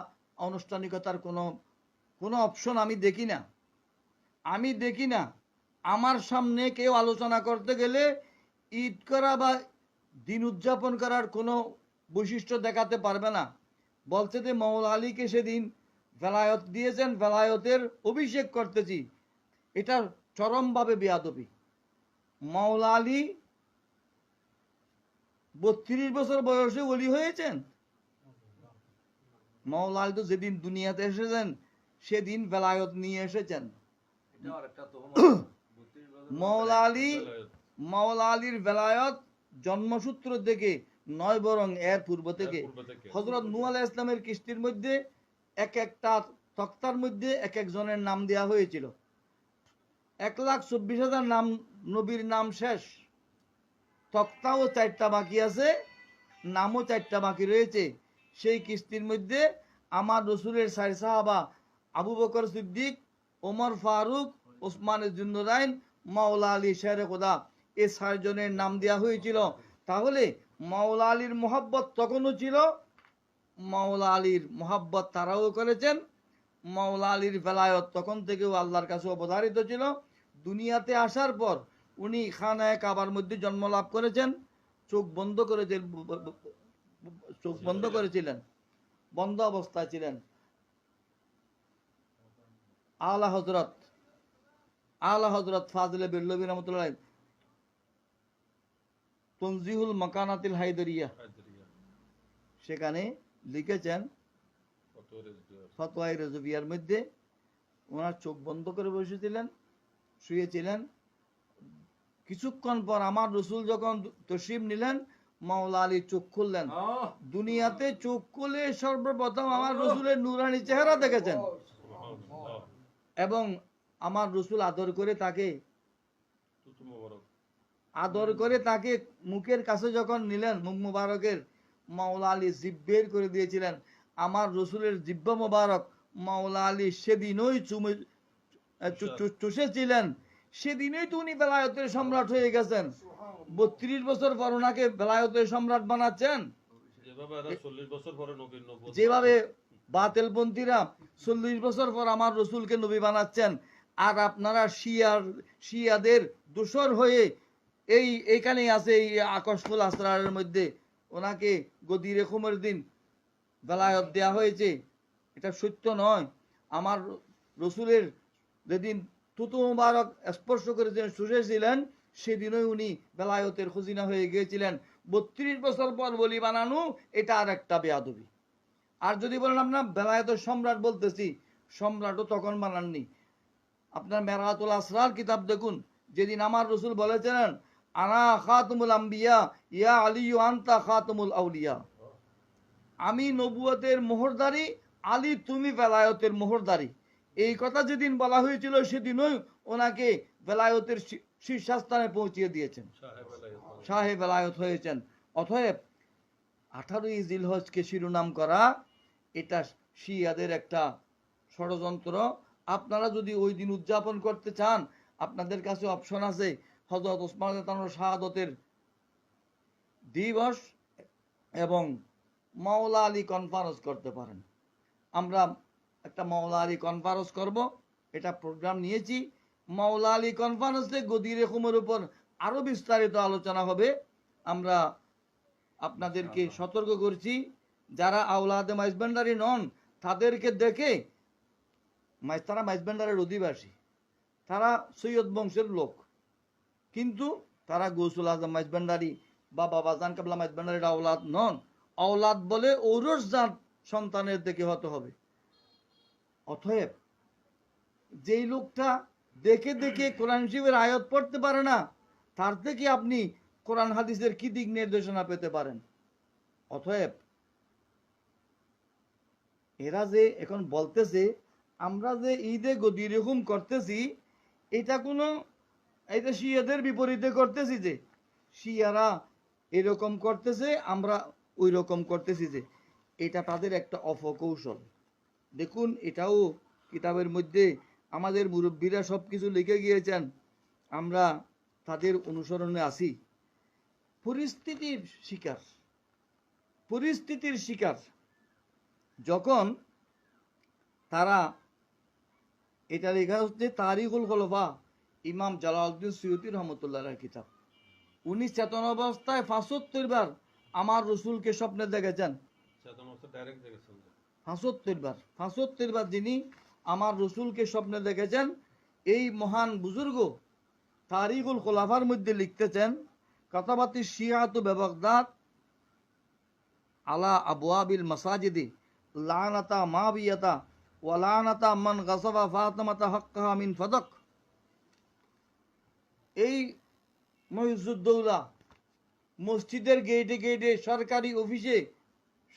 আনুষ্ঠানিকতার কোনো অপশন আমি দেখি না। আমার সামনে কেউ আলোচনা করতে গেলে ঈদ করা বা দিন উদযাপন করার কোনো বৈশিষ্ট্য দেখাতে পারবে না। বলছে যে মাওলা আলীকে সেদিন ভেলায়ত দিয়েছেন, ভেলায়তের অভিষেক করতেছি, এটা চরমভাবে বেয়াদবি। মাওলা আলী 32 বছর বয়সে ওলি হয়েছেন। মাওলা আলী তো যেদিন দুনিয়াতে এসেছেন সেদিন ভেলায়ত নিয়ে এসেছেন। মাওলা আলীর বেলায়ত জন্মসূত্র থেকে নয়, বরং এর পূর্ব থেকে। হযরত নূহ আলাইহিস ইসলামের কিস্তির মধ্যে এক একটা তক্তার মধ্যে এক একজনের নাম দেওয়া হয়েছিল। 1,24,000 নাম, নবীর নাম শেষ, তক্তাও 4টা বাকি আছে, নামও 4টা বাকি রয়েছে। সেই কিস্তির মধ্যে আমার রসুলের 4 সাহাবা আবু বকর সিদ্দিক, ওমর ফারুক, ওসমান জুন্নুরাইন, মাওলা আলী শেরে খোদা, এই 4 জনের নাম দেওয়া হয়েছিল। তাহলে মাওলা আলীর মোহাব্বত তখনও ছিল, মাওলা আলীর মোহাব্বত তারাও করেছেন। মাওলা আলীর বেলায়ত তখন থেকেও আল্লাহর কাছে অবধারিত ছিল। দুনিয়াতে আসার পর উনি খানায়ে কাবার মধ্যে জন্ম লাভ করেছেন। চোখ বন্ধ করেছিলেন, বন্ধ অবস্থায় ছিলেন। আলা হযরত ফাজিলে বেরলভী রহমাতুল্লাহ তনজিহুল মাকানাতিল হায়দারিয়া সেখানে লিখেছেন, ফতোয়ায়ে রেজভিয়ার মধ্যে ওনার চোখ বন্ধ করে বসেছিলেন, শুয়েছিলেন। কিছুক্ষণ পর আমার রসুল যখন তশরিফ নিলেন, মাওলা আলী চোখ খুললেন। দুনিয়াতে চোখ খুলে সর্বপ্রথম আমার রসুলের নূরানি চেহারা দেখেছেন। এবং আমার রসুল আদর করে তাকে মুখের কাছে যখন নিলেন, মুখ মুবারকের, মাওলা আলী জিভ বের করে দিয়েছিলেন। আমার রসুলের জিব্বা মুবারক মাওলা আলী সেদিনই চুষেছিলেন। সেদিনই তো উনি বেলায়তের সম্রাট হয়ে গেছেন। 32 বছর পর ওনাকে বেলায়তের সম্রাট বানাচ্ছেন। যেভাবে বাতিলপন্থীরা 40 বছর পর আমার রসুলকে নবী বানাচ্ছেন, আর আপনারা শিয়াদের দোসর হয়ে এইখানেই আছে, এই আকশফুল আসরারের মধ্যে ওনাকে গদিরে খুমের দিন বেলায়ত দেয়া হয়েছে। এটা সত্য নয়। আমার রসুলের যেদিন থুতু মুবারক স্পর্শ করেছিলেন, শুষেছিলেন, সেদিনই উনি বেলায়তের খজিনা হয়ে গিয়েছিলেন। 32 বছর পর বলি বানানো, এটা আর একটা বেয়াদবি। আর যদি বলেন আপনার বেলায়তের সম্রাট বলতেছি, সম্রাটও তখন বানাননি। আপনার মেরাতুল আসরার কিতাব দেখুন, যেদিন আমার রসুল বলেছিলেন, আনা খাতুমুল আম্বিয়া ইয়া আলিয়ু আনতা খাতুমুল আউলিয়া, আমি নবুয়তের মোহরদারি, আলী তুমি বেলায়তের মোহরদারি। এই কথা যেদিন বলা হয়েছিল, সেদিনই ওনাকে বেলায়তের শীর্ষস্থানে পৌঁছিয়ে দিয়েছেন, শাহে বেলায়ত হয়েছেন। অতএব 18ই জিলহজকে শিরোনাম করা, এটা শিয়াদের একটা ষড়যন্ত্র। আপনারা যদি ওই দিন উদযাপন করতে চান, আপনাদের কাছে অপশন আছে, হযরত ওসমান রাদিয়াল্লাহু শাহাদতের দিবস এবং মাওলা আলী কনফারেন্স করতে পারেন। আমরা একটা মাওলা আলী কনফারেন্স করব, এটা প্রোগ্রাম নিয়েছি। মাওলা আলী কনফারেন্সে গদিরে খুমের উপর আরো বিস্তারিত আলোচনা হবে। আমরা আপনাদেরকে সতর্ক করছি, যারা আওলাদে মাইজভান্ডারি নন, তাদেরকে দেখে, তারা মাইজভান্ডারের অধিবাসী, তারা সৈয়দ বংশের লোক, কিন্তু তারা গৌসুল আজম মাইজভান্ডারি বা বাবাজান কাবলা মাইজভান্ডারির আওলাদ নন। আওলাদ বলে ঔরস জাত সন্তানের দিকে হতে হবে। অতএব যেই লোকটা দেখে দেখে কোরআন শরীফের আয়াত পড়তে পারে না, তার থেকে আপনি কোরআন হাদিসের কি দিক নির্দেশনা পেতে পারেন? অতএব এরা যে এখন বলতেছে আমরা যে ঈদে গদির হুকুম করতেছি, এটা শিয়াদের বিপরীতে করতেছি, যে শিয়ারা এরকম করতেছে, আমরা ওই রকম করতেছি, যে এটা তাদের একটা অপকৌশল। দেখুন, এটাও কিতাবের মধ্যে আমাদের মুরব্বীরা সব কিছু লিখে গিয়েছেন, আমরা তাদের অনুসরণে আছি। পরিস্থিতির শিকার যখন তারা, এটা লেখা হচ্ছে তারিখুল খোলাফা, ইমাম জালালউদ্দিন সুয়ুতী রহমতুল্লাহর কিতাব। উনি চেতন অবস্থায় 75 বার আমার রসুলকে স্বপ্নে দেখেছেন। 75 বার যিনি আমার রসুলকে স্বপ্নে দেখেছেন, এই মহান বুজুর্গ তারিখুল খোলাফার মধ্যে লিখতেছেন, কাতাবাতি শিয়াতু বিবাগদাদ আলা আবওয়াবিল মাসাজিদি লানাতা মাবিয়াতা ওয়া লানাতা মান গাসাবা ফাতিমাতা হাক্কাহা মিন ফাদাক। এই মহিউদ্দৌলা মসজিদের গেটে গেটে সরকারি অফিসে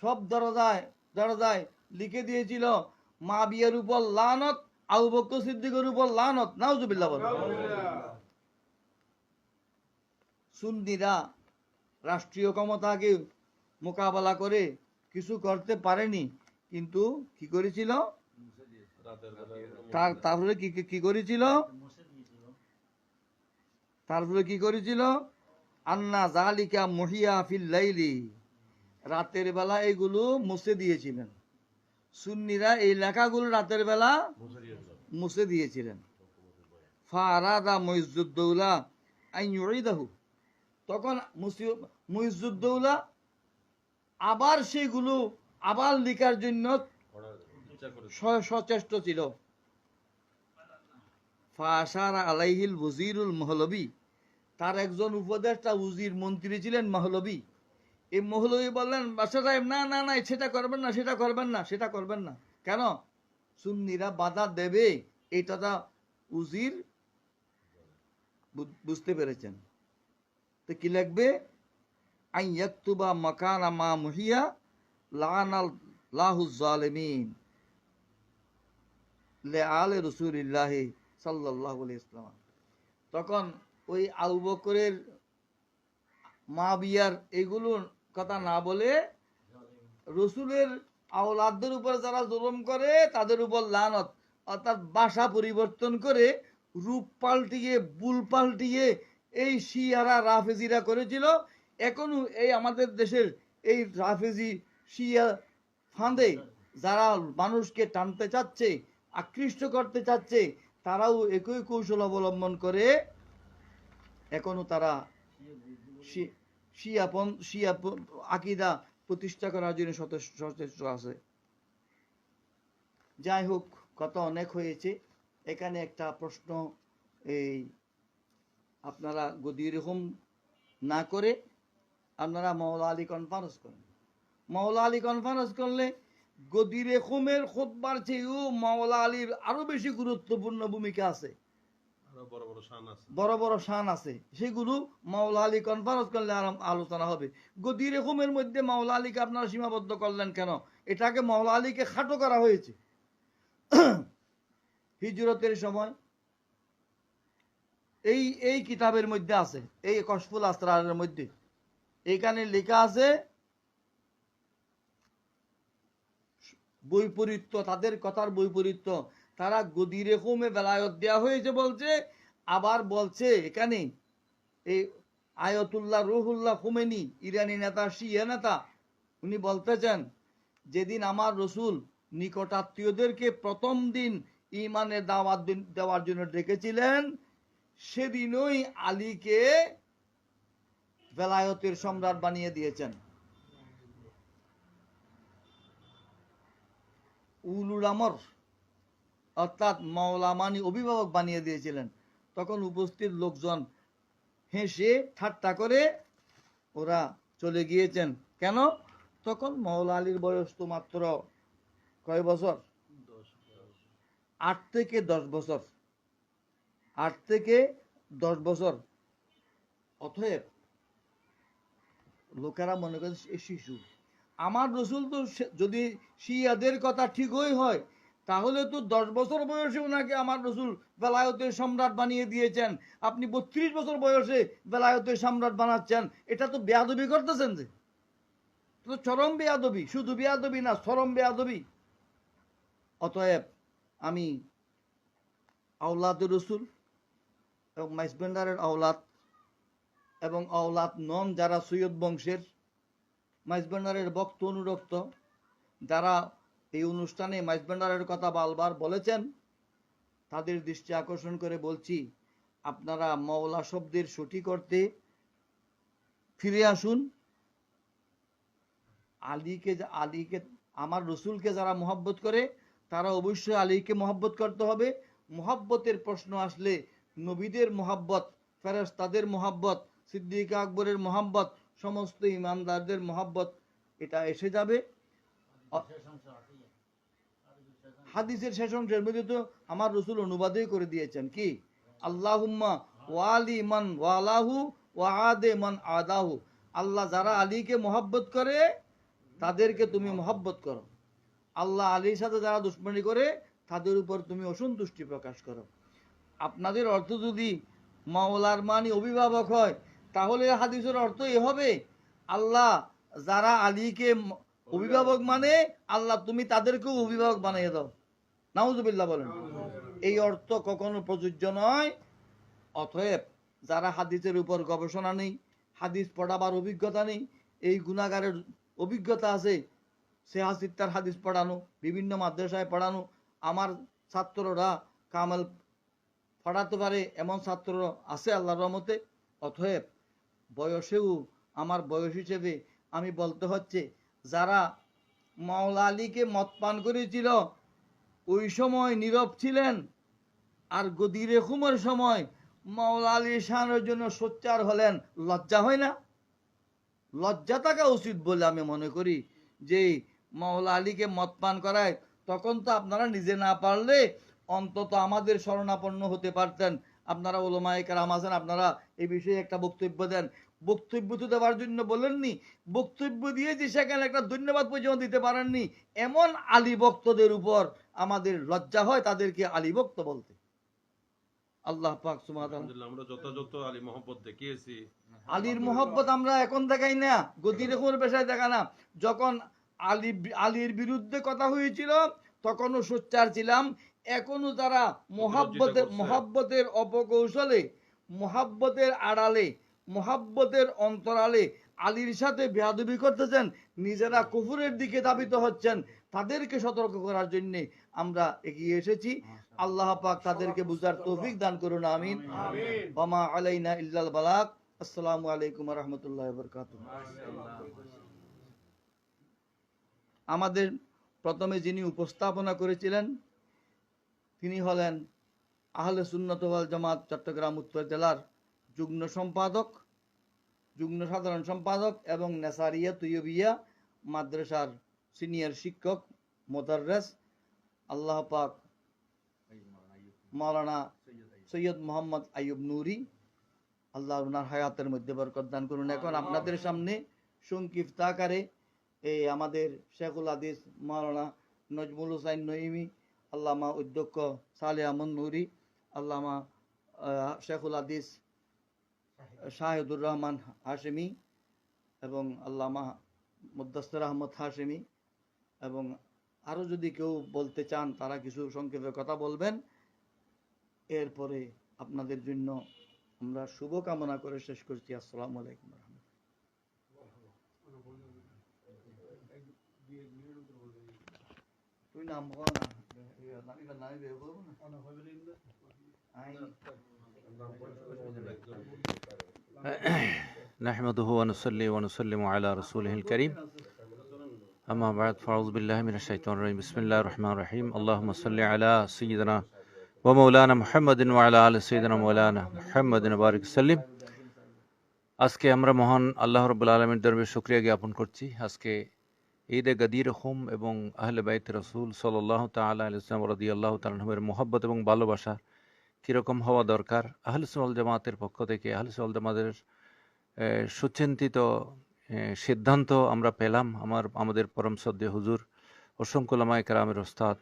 সব দরজায় দরজায় লিখে দিয়েছিল মা বিয়ের উপর লানত, আবু বকর সিদ্দিকের উপর লানত। নাউজুবিল্লাহ বলেন। সুন্নিরা রাষ্ট্রীয় ক্ষমতাকে মোকাবেলা করে কিছু করতে পারেনি, কিন্তু কি করেছিল? তারপরে কি করেছিল? তারপরে কি করেছিল? আন্না জালিকা মুহিয়া ফিল লাইলি, রাতের বেলা এগুলো মুছে দিয়েছিলেন। সুন্নিরা এই লেখাগুলো রাতের বেলা মুছে দিয়েছিলেন। ফারাদা মুইজুদ্দৌলা আইন ইউইদাহু, তখন মুইজুদ্দৌলা আবার সেগুলো আবার লেখার জন্য সচেষ্ট ছিল। ফাশারা আলাইহিল ওয়াজিরুল মহলবী, তার একজন উপদেষ্টা উজির মন্ত্রী ছিলেন মহলবী। এই মহলবী বললেন বাদশা সাহেব, না না না, সেটা করবেন না, সেটা করবেন না, সেটা করবেন না। কেন? সুন্নিরা বাধা দেবে এটা উজির বুঝতে পেরেছেন। তো কি লাগবে? আই ইয়াকতুবা মাকানা মা মুহিয়া লানাল্লাহু যালিমিন লিআলি রাসূলিল্লাহ সাল্লাল্লাহু আলাইহি ওয়াসাল্লাম। তখন ওই আবু বকরের মা বিয়ার এগুলোর কথা না বলে রসুলের আওলাদদের উপর যারা জুলুম করে তাদের উপর লানত, অর্থাৎ ভাষা পরিবর্তন করে রূপ পাল্টিয়ে বুল পাল্টিয়ে এই শিয়ারা রাফেজিরা করেছিল। এখনো এই আমাদের দেশের এই রাফেজি শিয়া ফাঁদে যারা মানুষকে টানতে চাচ্ছে, আকৃষ্ট করতে চাচ্ছে, তারাও একই কৌশল অবলম্বন করে এখনো তারা শিয়া আকিদা প্রতিষ্ঠা করার জন্য সচেষ্ট আছে। যাই হোক, কথা অনেক হয়েছে। এখানে একটা প্রশ্ন, এই আপনারা গদি এরকম না করে আপনারা মাওলা আলী কনফারেন্স করেন। মাওলা আলী কনফারেন্স করলে গদি রেখমের খুতবার চেয়েও মাওলা আলীর আরো বেশি গুরুত্বপূর্ণ ভূমিকা আছে, বড় বড় শান আছে। সেগুলো মাওলা আলী কনফারেন্স করলে আলোচনা হবে। গদি রেখমের মধ্যে মাওলা আলীকে আপনারা সীমাবদ্ধ করলেন কেন? এটাকে মাওলা আলীকে খাটো করা হয়েছে। হিজরতের সময় এই কিতাবের মধ্যে আছে, এই কশফুল আসরারের মধ্যে এখানে লেখা আছে বৈপরীত্য, তাদের কথার বৈপরীত্য। তারা গদি রেখমে বেলায়ত দেওয়া হয়েছে বলছে, আবার বলছে এখানে এই আয়াতুল্লাহ রুহুল্লাহ খুমেনি, ইরানি নেতা, শিয়া নেতা, উনি বলতেছেন যেদিন আমার রসুল নিকটাত্মীয়দেরকে প্রথম দিন ইমানের দাওয়াত দেওয়ার জন্য ডেকেছিলেন, সেদিনই আলীকে বেলায়তের সম্রাট বানিয়ে দিয়েছেন। উলুল আমর অর্থাৎ মাওলা মানি অভিভাবক বানিয়ে দিয়েছিলেন। তখন উপস্থিত লোকজন হেসে ঠাট্টা করে ওরা চলে গিয়েছেন। কেন? তখন মাওলা আলীর বয়স তো মাত্র কয় বছর? 8 থেকে 10 বছর। 8 থেকে 10 বছর। অতএব লোকেরা মনে করে শিশু। আমার রসুল তো যদি শিয়াদের কথা ঠিকই হয়, তাহলে তো 10 বছর বয়সে ওনাকে আমার রসুল বেলায়তের সম্রাট বানিয়ে দিয়েছেন। আপনি 32 বছর বয়সে বেলায়তের সম্রাট বানাচ্ছেন, এটা তো বেয়াদবি করতেছেন। যে তো চরম বেয়াদবি, শুধু বেয়াদবি না, চরম বেয়াদবি। অতএব আমি আওলাদ রসুল এবং মাইজবেন্ডারের আওলাদ এবং আওলাদ নন যারা সৈয়দ বংশের, মাইজবেন্ডারের ভক্ত অনুরক্ত, যারা এই অনুষ্ঠানে মাইজবেন্ডারের কথা বারবার বলেছেন, তাদের দৃষ্টি আকর্ষণ করে বলছি, আপনারা মাওলা শব্দের সঠিক অর্থে ফিরে আসুন। আলীকে আমার রসুলকে যারা মহব্বত করে তারা অবশ্যই আলীকে মহব্বত করতে হবে। মহব্বতের প্রশ্ন আসলে নবীদের মহব্বত, ফেরেশতাদের মহব্বত, সিদ্দিক আকবরের মহব্বত, সমস্ত ইমানদারদের মহব্বত এটা এসে যাবে। হাদিসের শেষ অংশের মধ্যে তো আমার রসুল অনুবাদই করে দিয়েছেন কি, আল্লাহুম্মা ওয়ালি মান ওয়ালাহু ওয়া আদে মান আদাহু। আল্লাহ যারা আলীকে মহব্বত করে তাদেরকে তুমি মহব্বত করো, আল্লাহ আলীর সাথে যারা দুশ্মনী করে তাদের উপর তুমি অসন্তুষ্টি প্রকাশ করো। আপনাদের অর্থ যদি মাওলার মানি অভিভাবক হয় তাহলে হাদিসের অর্থ এ হবে, আল্লাহ যারা আলীকে অভিভাবক মানে আল্লাহ তুমি তাদেরকেও অভিভাবক বানিয়ে দাও। নাউজুবিল্লাহ বলেন। এই অর্থ কখনো প্রযোজ্য নয়। অতএব যারা হাদিসের উপর গবেষণা নেই, হাদিস পড়াবার অভিজ্ঞতা নেই, এই গুনাহগারের অভিজ্ঞতা আছে সেহাসিত্তার হাদিস পড়ানো, বিভিন্ন মাদ্রাসায় পড়ানো, আমার ছাত্ররা কামাল পড়াতে পারে এমন ছাত্র আছে আল্লাহর রহমতে। অতএব বয়সেও আমার বয়স হিসেবে আমি বলতে হচ্ছে, যারা মাওলা আলীকে মদ পান করেছিল ওই সময় নীরব ছিলেন, আর গদিরে খুমের সময় মাওলা আলী শানের জন্য সোচ্চার হলেন, লজ্জা হয় না? লজ্জা থাকা উচিত বলে আমি মনে করি। যে মাওলা আলীকে মদ পান করায় তখন তো আপনারা নিজে না পারলে অন্তত আমাদের শরণাপন্ন হতে পারতেন। আপনারা ওলামায়ে কেরাম আছেন, আপনারা এই বিষয়ে একটা বক্তব্য দেন। বক্তব্য তো দেওয়ার জন্য বলেননি, বক্তব্য দিয়ে যে সেখানে একটা ধন্যবাদ পর্যন্ত দিতে পারেননি। এমন আলী ভক্তদের উপর আমাদের লজ্জা হয় তাদেরকে আলী ভক্ত বলতে। আল্লাহ পাক সুবহানাহু ওয়া তাআলা আমরা যথাযথ আলী মহব্বত দেখিয়েছি। আলীর মোহব্বত আমরা এখন দেখাই না, গদির কোন পেশায় দেখা না। যখন আলীর বিরুদ্ধে কথা হয়েছিল তখনও সোচ্চার ছিলাম। এখনো তারা মোহাব্বতের অপকৌশলে, মোহাব্বতের আড়ালে, মোহাব্বতের অন্তরালে আলীর সাথে বেয়াদবি করতেছেন, নিজেরা কুফুরের দিকে ধাবিত হচ্ছেন। তাদেরকে সতর্ক করার জন্য আমরা এগিয়ে এসেছি। আল্লাহ পাক তাদেরকে বুঝার তৌফিক দান করুন, আমিন। ওয়া মা আলাইনা ইল্লাল বালাগ। আসসালামু আলাইকুম ওয়া রাহমাতুল্লাহি ওয়া বারাকাতুহু। আমাদের প্রথমে যিনি উপস্থাপনা করেছিলেন তিনি হলেন আহলে সুন্নাত ওয়াল জামাত চট্টগ্রাম উত্তর জেলার যুগ্ম সম্পাদক, যুগ্ম সাধারণ সম্পাদক এবং নেসারিয়া তুইয়বিয়া মাদ্রাসার সিনিয়র শিক্ষক মোদাররেস। আল্লাহ পাক মাওলানা সৈয়দ মোহাম্মদ আইয়ুব নুরি, আল্লাহ ওনার হায়াতের মধ্যে বরকত দান করুন। এখন আপনাদের সামনে সংক্ষিপ্ত আকারে এই আমাদের শেখুল হাদিস মাওলানা নজমুল হুসাইন নঈমি, আল্লামা অধ্যক্ষ সালেহ আহমদ নুরি, আল্লামা শেখুল হাদিস শাহিদুর রহমান হাশেমি এবং আল্লামা মুদ্দাসির আহমদ হাশেমি, এবং আরও যদি কেউ বলতে চান তারা কিছু সংক্ষেপে কথা বলবেন। এরপরে আপনাদের জন্য আমরা শুভ কামনা করে শেষ করছি। আসসালামু আলাইকুম। তুই নাম বল না, নামই বের করবো না। نحمده ونصلي ونسلم على رسوله الكريم أما بعد فأعوذ بالله من الشيطان الرجيم بسم الله الرحمن الرحيم اللهم صل على سيدنا ومولانا محمد وعلى آل سيدنا مولانا محمد وبارك وسلم। আজকে আমরা মহান আল্লাহ রাব্বুল আলামিনের দরবারে শুকরিয়া জ্ঞাপন করছি। আজকে ঈদে গদির খুম এবং আহলে বাইত রাসূল সাল্লাল্লাহু তাআলা আলাইহি ওয়াসাল্লাম রাদিয়াল্লাহু তাআলা আনহুর মুহাব্বত এবং ভালোবাসা কীরকম হওয়া দরকার, আহলে সুন্নাত ওয়াল জামাতের পক্ষ থেকে আহলে সুন্নাত ওয়াল জামাতের সুচিন্তিত সিদ্ধান্ত আমরা পেলাম। আমাদের পরম শ্রদ্ধেয় হুজুর অসংখ্য উলামায়ে কেরামের ওস্তাদ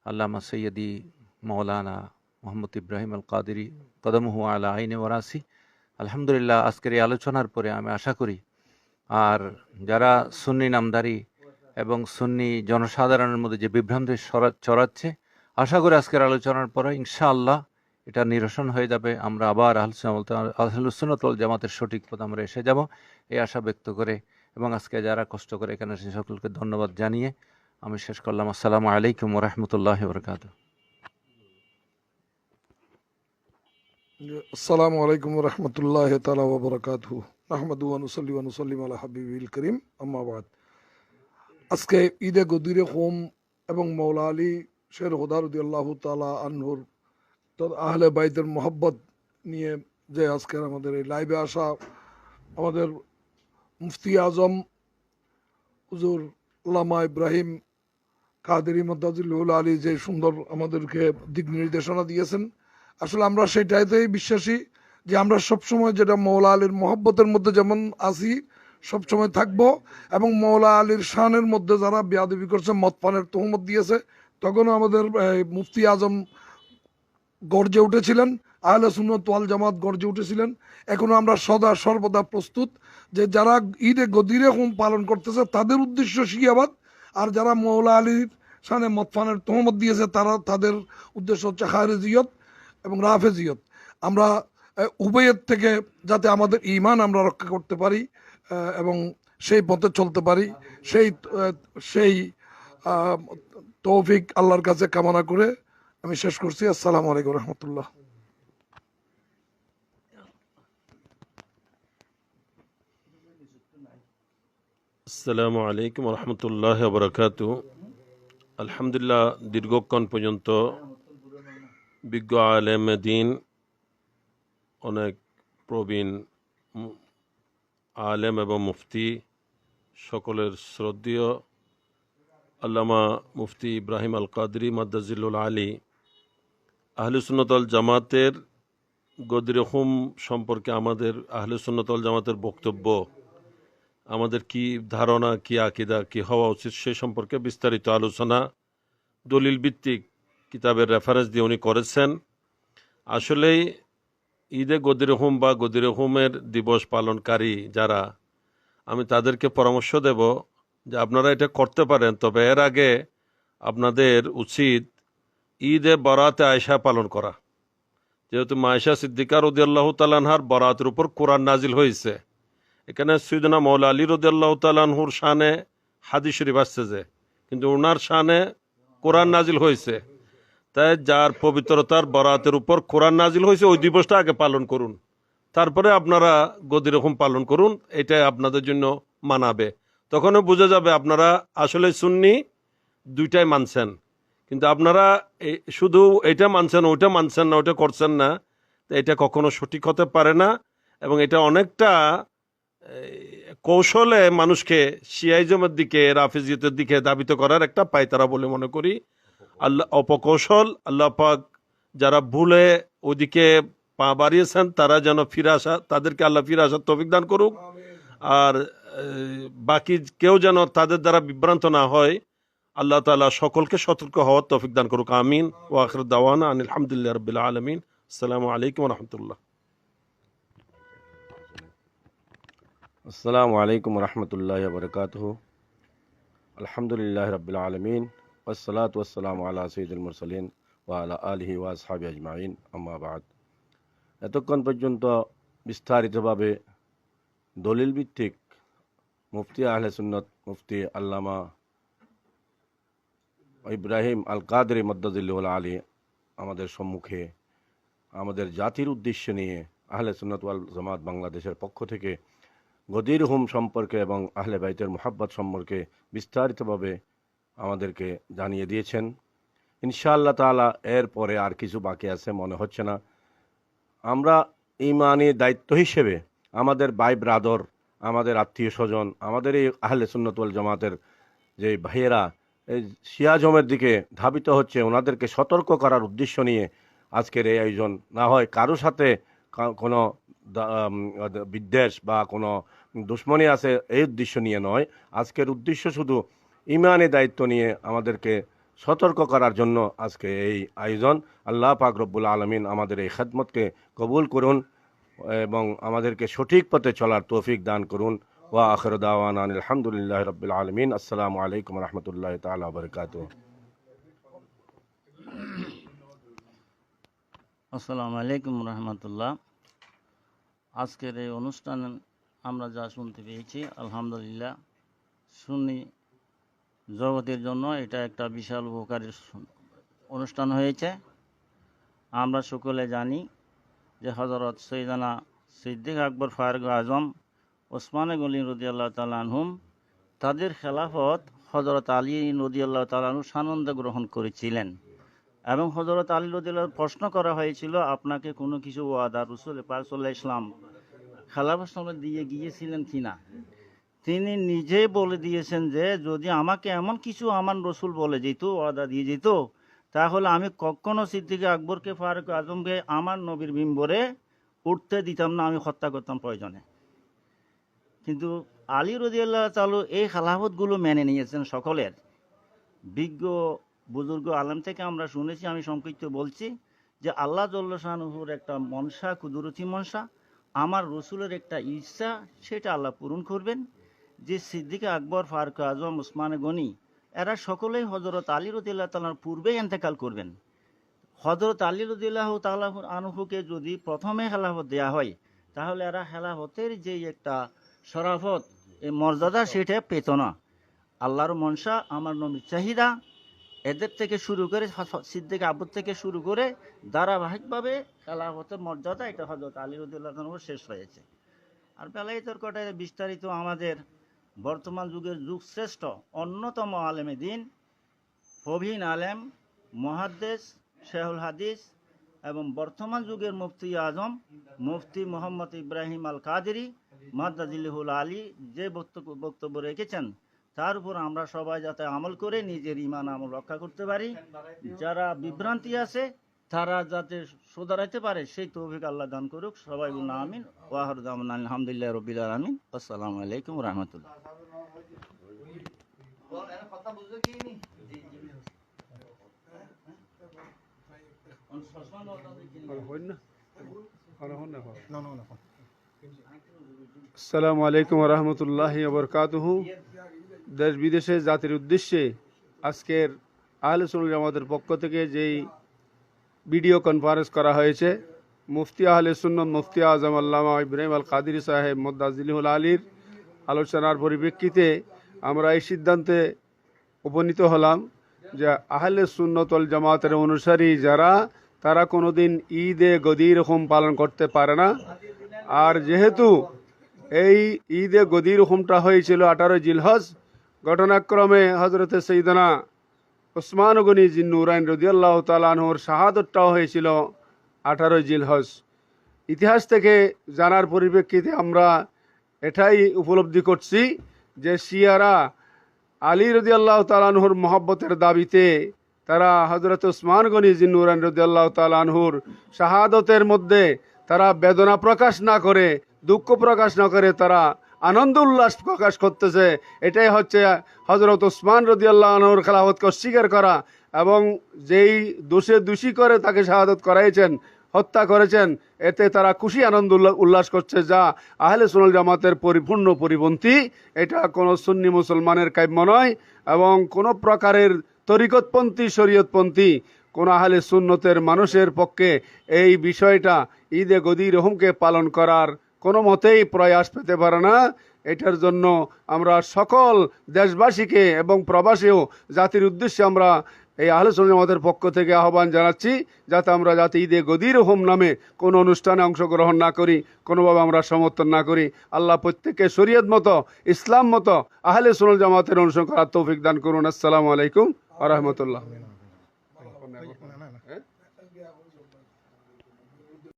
আল্লামা সৈয়দি মাওলানা মোহাম্মদ ইব্রাহিম আল কাদেরী কদমহু আলা আইনে ওয়ারাসি। আলহামদুলিল্লাহ, আজকের এই আলোচনার পরে আমি আশা করি আর যারা সুন্নি নামদারি এবং সুন্নি জনসাধারণের মধ্যে যে বিভ্রান্তি ছড়াচ্ছে, আশা করি আজকের আলোচনার পরে ইনশাআল্লাহ এটা নিরসন হয়ে যাবে। আমরা আবার আহলুস সুন্নাত ওয়াল জামাতের সঠিক পথ আমরা এসে যাব এই আশা ব্যক্ত করে এবং আজকে যারা কষ্ট করে এখানে এসে সকলকে ধন্যবাদ জানিয়ে আমি শেষ করলাম। আসসালামু আলাইকুম ওয়া রাহমাতুল্লাহি ওয়া বারাকাতুহু। আসসালামু আলাইকুম ওয়া রাহমাতুল্লাহি তাআলা ওয়া বারাকাতুহু। নাহমাদু ওয়া নুসাল্লি ওয়া নুসাল্লিমু আলা হাবিবিল কারীম, আম্মা বাদ। আজকে ঈদে গদিরে খুম এবং মাওলা আলী শের খুদা রাদিয়াল্লাহু তাআলা আনহুর আহলে বাইতের মোহাব্বত নিয়ে যে আজকের আমাদের এই লাইভে আসা, আমাদের মুফতি আজম হুজুর আল্লামা ইব্রাহিম কাদেরী মাদ্দাজিল্লাহুল আলী যে সুন্দর আমাদেরকে দিক নির্দেশনা দিয়েছেন, আসলে আমরা সেটাইতেই বিশ্বাসী যে আমরা সবসময় যেটা মৌলা আলীর মহব্বতের মধ্যে যেমন আছি সবসময় থাকবো, এবং মৌলা আলীর শানের মধ্যে যারা বেয়াদবি করছে, মদ পানের তহমত দিয়েছে, তখনও আমাদের মুফতি আজম গর্জে উঠেছিলেন, আহলে সুন্নাত ওয়াল জামাত গর্জে উঠেছিলেন। এখনো আমরা সদা সর্বদা প্রস্তুত যে যারা ঈদে গদিরে হুম পালন করতেছে তাদের উদ্দেশ্য শিয়াবাদ, আর যারা মৌলা আলীর শানে মদফানের তহমত দিয়েছে তাদের উদ্দেশ্য হচ্ছে খারেজিয়ত এবং রাফেজিয়ত। আমরা উভয়ের থেকে যাতে আমাদের ঈমান আমরা রক্ষা করতে পারি এবং সেই পথে চলতে পারি, সেই তৌফিক আল্লাহর কাছে কামনা করে আমি শেষ করছি। আসসালামু আলাইকুম রহমতুল্লাহ। আসসালামু আলাইকুম রহমতুল্লাহ বরকাত। আলহামদুলিল্লাহ, দীর্ঘক্ষণ পর্যন্ত বিজ্ঞ আলেম দিন, অনেক প্রবীণ আলেম এবং মুফতি, সকলের শ্রদ্ধেয় আল্লামা মুফতি ইব্রাহিম আল কাদরি মাদ্দাজিল্লুল আলী আহলে সুন্নাত ওয়াল জামাতের গদিরে হুম সম্পর্কে আমাদের আহলে সুন্নাত ওয়াল জামাতের বক্তব্য, আমাদের কি ধারণা, কি আকিদা, কি হওয়া উচিত সে সম্পর্কে বিস্তারিত আলোচনা দলিল ভিত্তিক কিতাবের রেফারেন্স দিয়ে উনি করেছেন। আসলেই ঈদে গদিরে হুম বা গদিরে হুমের দিবস পালনকারী যারা, আমি তাদেরকে পরামর্শ দেব যে আপনারা এটা করতে পারেন, তবে এর আগে আপনাদের উচিত ঈদে বরাতে আয়েশা পালন করা। যেহেতু মায়েশা সিদ্দিকা রাদিয়াল্লাহু তাআলা আনহার বরাতের উপর কোরআন নাজিল হয়েছে, এখানে সৈয়দনা মৌলা আলী রাদিয়াল্লাহু তাআলা আনহুর শানে হাদিস শরীফ আসছে যে, কিন্তু ওনার শানে কোরআন নাজিল হয়েছে। তাই যার পবিত্রতার বরাতের উপর কোরআন নাজিল হয়েছে ওই দিবসটা আগে পালন করুন, তারপরে আপনারা গদির হুম পালন করুন, এটাই আপনাদের জন্য মানাবে। তখনও বোঝা যাবে আপনারা আসলে সুন্নি, দুইটাই মানছেন। কিন্তু আপনারা শুধু এটা মানছেন, ওইটা মানছেন না, ওইটা করছেন না, এটা কখনো সঠিক হতে পারে না। এবং এটা অনেকটা কৌশলে মানুষকে শিয়াইজমের দিকে, রাফিজিয়তের দিকে ধাবিত করার একটা পায়তারা বলে মনে করি। আল্লাহ অপকৌশল, আল্লাহ পাক যারা ভুলে ওদিকে পা বাড়িয়েছেন তারা যেন ফিরে আসা, তাদেরকে আল্লাহ ফিরে আসার তৌফিক দান করুক। আর বাকি কেউ যেন তাদের দ্বারা বিভ্রান্ত না হয়, আল্লাহ তাআলা সকলকে সতর্ক হওয়ার তৌফিক দান করুক। আমিন। ওয়া আখিরু দাওয়ানা আনিল হামদুলিল্লাহি রাব্বিল আলামিন। আসসালামু আলাইকুম ওয়া রাহমাতুল্লাহ। আসসালামু আলাইকুম রহমতুল্লাহ বরকাতহ। আলহামদুলিল্লাহ রবিল আলমিন, ওয়াসসালাতু ওয়াসসালামু আলা সাইয়্যিদিল মুরসালিন ওয়া আলা আলিহি ওয়া আসহাবি আজমাইন, আম্মা বাদ। এতক্ষণ পর্যন্ত বিস্তারিতভাবে দলিল ভিত্তিক মুফতি আহলে সুন্নত মুফতি আল্লামা ইব্রাহিম আল কাদরি মাদ্দাজিল্লুল আলী আমাদের সম্মুখে আমাদের জাতির উদ্দেশ্য নিয়ে আহলে সুন্নত ওয়াল জামাত বাংলাদেশের পক্ষ থেকে গদির হুম সম্পর্কে এবং আহলে বাইতের মুহাব্বত সম্পর্কে বিস্তারিতভাবে আমাদেরকে জানিয়ে দিয়েছেন। ইনশাআল্লাহ তাআলা এর পরে আর কিছু বাকি আছে মনে হচ্ছে না। আমরা ঈমানি দায়িত্ব হিসেবে আমাদের ভাই ব্রাদর, আমাদের আত্মীয় স্বজন, আমাদের এই আহলে সুন্নাত ওয়াল জামাতের যে ভাইয়েরা এই শিয়াজমের দিকে ধাবিত হচ্ছে, ওনাদেরকে সতর্ক করার উদ্দেশ্য নিয়ে আজকের এই আয়োজন। না হয় কারো সাথে কোনো বিদ্বেষ বা কোনো দুশ্মনী আছে এই উদ্দেশ্য নিয়ে নয়, আজকের উদ্দেশ্য শুধু ইমানি দায়িত্ব নিয়ে আমাদেরকে সতর্ক করার জন্য আজকে এই আয়োজন। আল্লাহ পাক রব্বুল আলামিন আমাদের এই খেদমতকে কবুল করুন এবং আমাদেরকে সঠিক পথে চলার তৌফিক দান করুন। ওয়া আখিরু দাওয়ানা আনিল হামদুলিল্লাহি রাব্বিল আলামিন। আসসালামু আলাইকুম ওয়া রাহমাতুল্লাহি তাআলা ওয়া বারাকাতুহু। আসসালামু আলাইকুম রহমতুল্লাহ। আজকের এই অনুষ্ঠান আমরা যা শুনতে পেয়েছি, আলহামদুলিল্লাহ, সুন্নি জগতের জন্য এটা একটা বিশাল উপকারী অনুষ্ঠান হয়েছে। আমরা সকলে জানি যে হযরত সৈয়দনা সিদ্দিক আকবর ফারুক আজম ওসমান গনি রাদিয়াল্লাহু তাআলা আনহুম, তাদের খেলাফত হযরত আলী রাদিয়াল্লাহু তাআলা আনহু সানন্দে গ্রহণ করেছিলেন এবং হযরত আলী রাদিয়াল্লাহু প্রশ্ন করা হয়েছিল, আপনাকে কোনো কিছু ওয়াদা রাসূল পাক সাল্লাল্লাহু আলাইহি ওয়াসাল্লাম খেলাফত সময় দিয়ে গিয়েছিলেন কিনা? তিনি নিজে বলে দিয়েছেন যে যদি আমাকে এমন কিছু আমার রসুল বলে যেত, ওয়াদা দিয়ে যেত, তাহলে আমি কখনো সিদ্দিক আকবরকে ফারুক আজমকে আমার নবীর মিম্বরে উঠতে দিতাম না, আমি হত্যা করতাম প্রয়োজনে। কিন্তু আলী রাদিয়াল্লাহু তাআলা এই খেলাফতগুলো মেনে নিয়েছেন সকলের। বিজ্ঞ বুজুর্গ আলেম থেকে আমরা শুনেছি, আমি সংক্ষিপ্ত বলছি, যে আল্লাহ জল্ল শানুহুর একটা মনসা, কুদরতি মনসা, আমার রসুলের একটা ইচ্ছা, সেটা আল্লাহ পূরণ করবেন। যে সিদ্দিক আকবর, ফারুক আজম, উসমান গনি, এরা সকলেই হযরত আলী রাদিয়াল্লাহু তাআলার পূর্বেই ইন্তেকাল করবেন। হযরত আলী রাদিয়াল্লাহু তাআলা আনহুকে যদি প্রথমে খেলাফত দেয়া হয়, তাহলে এরা খেলাফতের যে একটা শরাফত, এই মর্যাদা, সেটা পেত না। আল্লাহর মনসা, আমার নবীর চাহিদা, এদের থেকে শুরু করে সিদ্দিক আকবর থেকে শুরু করে ধারাবাহিকভাবে খেলাফতের মর্যাদা এটা হযরত আলী রাদিয়াল্লাহু তাআলা শেষ হয়েছে। আর বেলায় তর্কটা বিস্তারিত আমাদের বর্তমান যুগের যুগশ্রেষ্ঠ অন্যতম আলেমে দিন, প্রবীণ আলেম, মুহাদ্দিস, শেহুল হাদিস এবং বর্তমান যুগের মুফতি আজম মুফতি মোহাম্মদ ইব্রাহিম আল কাদেরী মাদ্দাজিল্লাহুল আলী যে বক্তব্য রেখেছেন, তার উপর আমরা সবাই যাতে আমল করে নিজের ঈমান আমল রক্ষা করতে পারি। যারা বিভ্রান্তি আছে তারা যাতে শুধরাইতে পারে, সেই তৌফিক আল্লাহ দান করুক। সবাই বলুন আমিন। ওয়া আখিরু দাওয়ানা আলহামদুলিল্লাহি রাব্বিল আলামিন। আসসালামু আলাইকুম ওয়া রাহমাতুল্লাহ। আসসালামু আলাইকুম রহমতুল্লাহি ওবরকাতুহু। দেশ বিদেশে জাতির উদ্দেশ্যে আজকের আহলে সুন্নাত জামাতের পক্ষ থেকে যেই ভিডিও কনফারেন্স করা হয়েছে, মুফতি আহলে সুন্নাত মুফতি আজম আল্লামা ইব্রাহিম আল কাদেরী সাহেব মাদ্দাজিল্লাহুল আলীর আলোচনার পরিপ্রেক্ষিতে আমরা এই সিদ্ধান্তে উপনীত হলাম যে আহলে সুন্নাত ওয়াল জামাতের অনুসারী যারা, তারা কোনোদিন ঈদে গদির হুম পালন করতে পারে না। আর যেহেতু এই ঈদে গদির হুমটা হয়েছিল 18 জিলহজ, ঘটনাক্রমে হজরতে সৈয়দনা উসমান গনি জিন্নুরাইন রাদিয়াল্লাহু তাআলা আনহুর শাহাদতটাও হয়েছিল 18 জিলহজ। ইতিহাস থেকে জানার পরিপ্রেক্ষিতে আমরা এটাই উপলব্ধি করছি যে শিয়ারা আলী রাদিয়াল্লাহু তাআলা আনহুর মহব্বতের দাবিতে তারা হজরত উসমান গনি জিন্নুরাইন রাদিয়াল্লাহু তাআলা আনহুর শাহাদতের মধ্যে তারা বেদনা প্রকাশ না করে, দুঃখ প্রকাশ না করে তারা আনন্দ উল্লাস প্রকাশ করতেছে। এটাই হচ্ছে হজরত উসমান রাদিয়াল্লাহু আনহুর খেলাফতকে অস্বীকার করা, এবং যেই দোষে দোষী করে তাকে শাহাদত করাইছেন, হত্যা করেছেন, এতে তারা খুশি আনন্দ উল্লাস করছে, যা আহলে সুন্নাত জামাতের পরিপূর্ণ পরিপন্থী। এটা কোনো সুন্নি মুসলমানের কাম্য নয়, এবং কোনো প্রকারের তরিকতপন্থী, শরীয়তপন্থী কোন আহলে সুন্নতের মানুষের পক্ষে এই বিষয়টা ঈদে গদির হুমকে পালন করার কোনো মতেই প্রয়াস পেতে পারে না। এটার জন্য আমরা সকল দেশবাসীকে এবং প্রবাসীও জাতির উদ্দেশ্যে আমরা এই আহলে সুন্নাত জামাতের পক্ষ থেকে আহ্বান জানাচ্ছি, যাতে আমরা যাতে ঈদে গদির হুম নামে কোনো অনুষ্ঠানে অংশগ্রহণ না করি, কোনোভাবে আমরা সমর্থন না করি। আল্লাহ প্রত্যেককে শরীয়ত মতো, ইসলাম মতো আহলে সুন্নাত জামাতের অনুসরণ করার তৌফিক দান করুন। আসসালামু আলাইকুম ওয়া রাহমাতুল্লাহ।